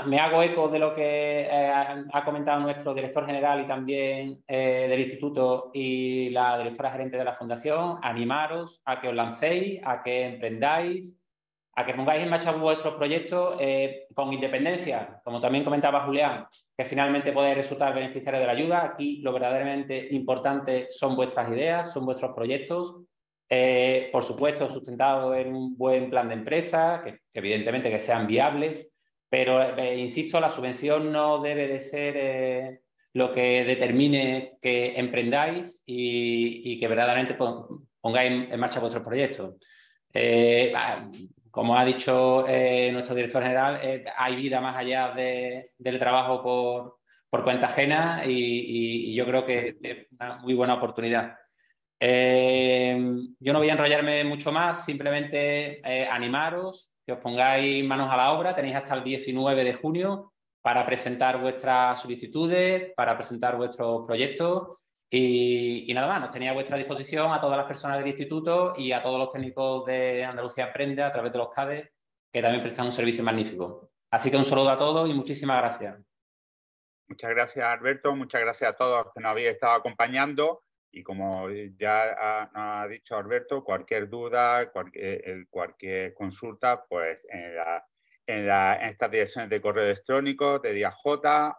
me hago eco de lo que ha comentado nuestro director general y también del Instituto y la directora gerente de la Fundación, animaros a que os lancéis, a que emprendáis, a que pongáis en marcha vuestros proyectos con independencia, como también comentaba Julián, que finalmente podéis resultar beneficiarios de la ayuda. Aquí lo verdaderamente importante son vuestras ideas, son vuestros proyectos. Por supuesto, sustentado en un buen plan de empresa, que evidentemente que sean viables, pero insisto, la subvención no debe de ser lo que determine que emprendáis y que verdaderamente pongáis en marcha vuestros proyectos. Como ha dicho nuestro director general, hay vida más allá del trabajo por cuenta ajena y yo creo que es una muy buena oportunidad. Yo no voy a enrollarme mucho más, simplemente animaros, que os pongáis manos a la obra. Tenéis hasta el 19 de junio para presentar vuestras solicitudes, para presentar vuestros proyectos y nada más, nos tenía a vuestra disposición a todas las personas del instituto y a todos los técnicos de Andalucía Emprende a través de los CADE, que también prestan un servicio magnífico. Así que un saludo a todos y muchísimas gracias. Muchas gracias, Alberto. Muchas gracias a todos los que nos habéis estado acompañando. Y como ya nos ha dicho Alberto, cualquier duda, cualquier consulta, pues en estas direcciones de correo electrónico de DIAJ,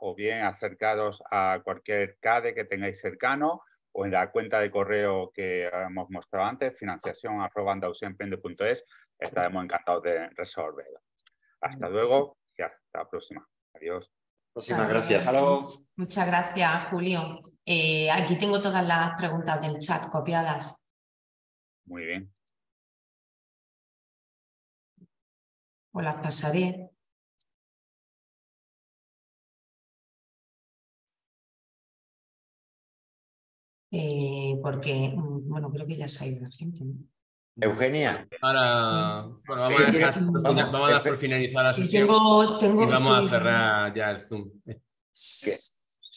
o bien acercaros a cualquier CADE que tengáis cercano, o en la cuenta de correo que hemos mostrado antes, financiación@andaluciaemprende.es. Estaremos encantados de resolverlo. Hasta luego y hasta la próxima. Adiós. Muchísimas gracias. Hasta luego. Muchas gracias, Julio. Aquí tengo todas las preguntas del chat copiadas. Muy bien. Os las pasaré. Porque, bueno, creo que ya se ha ido la gente, ¿no? Eugenia. Ahora, bueno, vamos a dar por finalizar la sesión y vamos a cerrar ya el Zoom.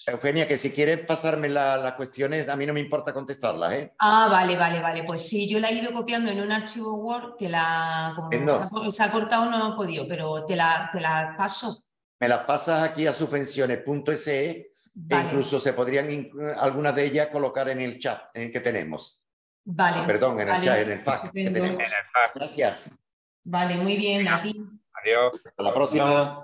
Eugenia, que si quieres pasarme las cuestiones, a mí no me importa contestarlas, ¿eh? Ah, vale. Pues sí, yo la he ido copiando en un archivo Word, como se ha cortado no he podido, pero te la paso. Me las pasas aquí a subvenciones.se Vale. e incluso se podrían algunas de ellas colocar en el chat que tenemos. Vale. Perdón, en el chat, en el FAQ Estupendo. que tenemos. Gracias. Vale, muy bien, a ti. Adiós. Hasta la próxima.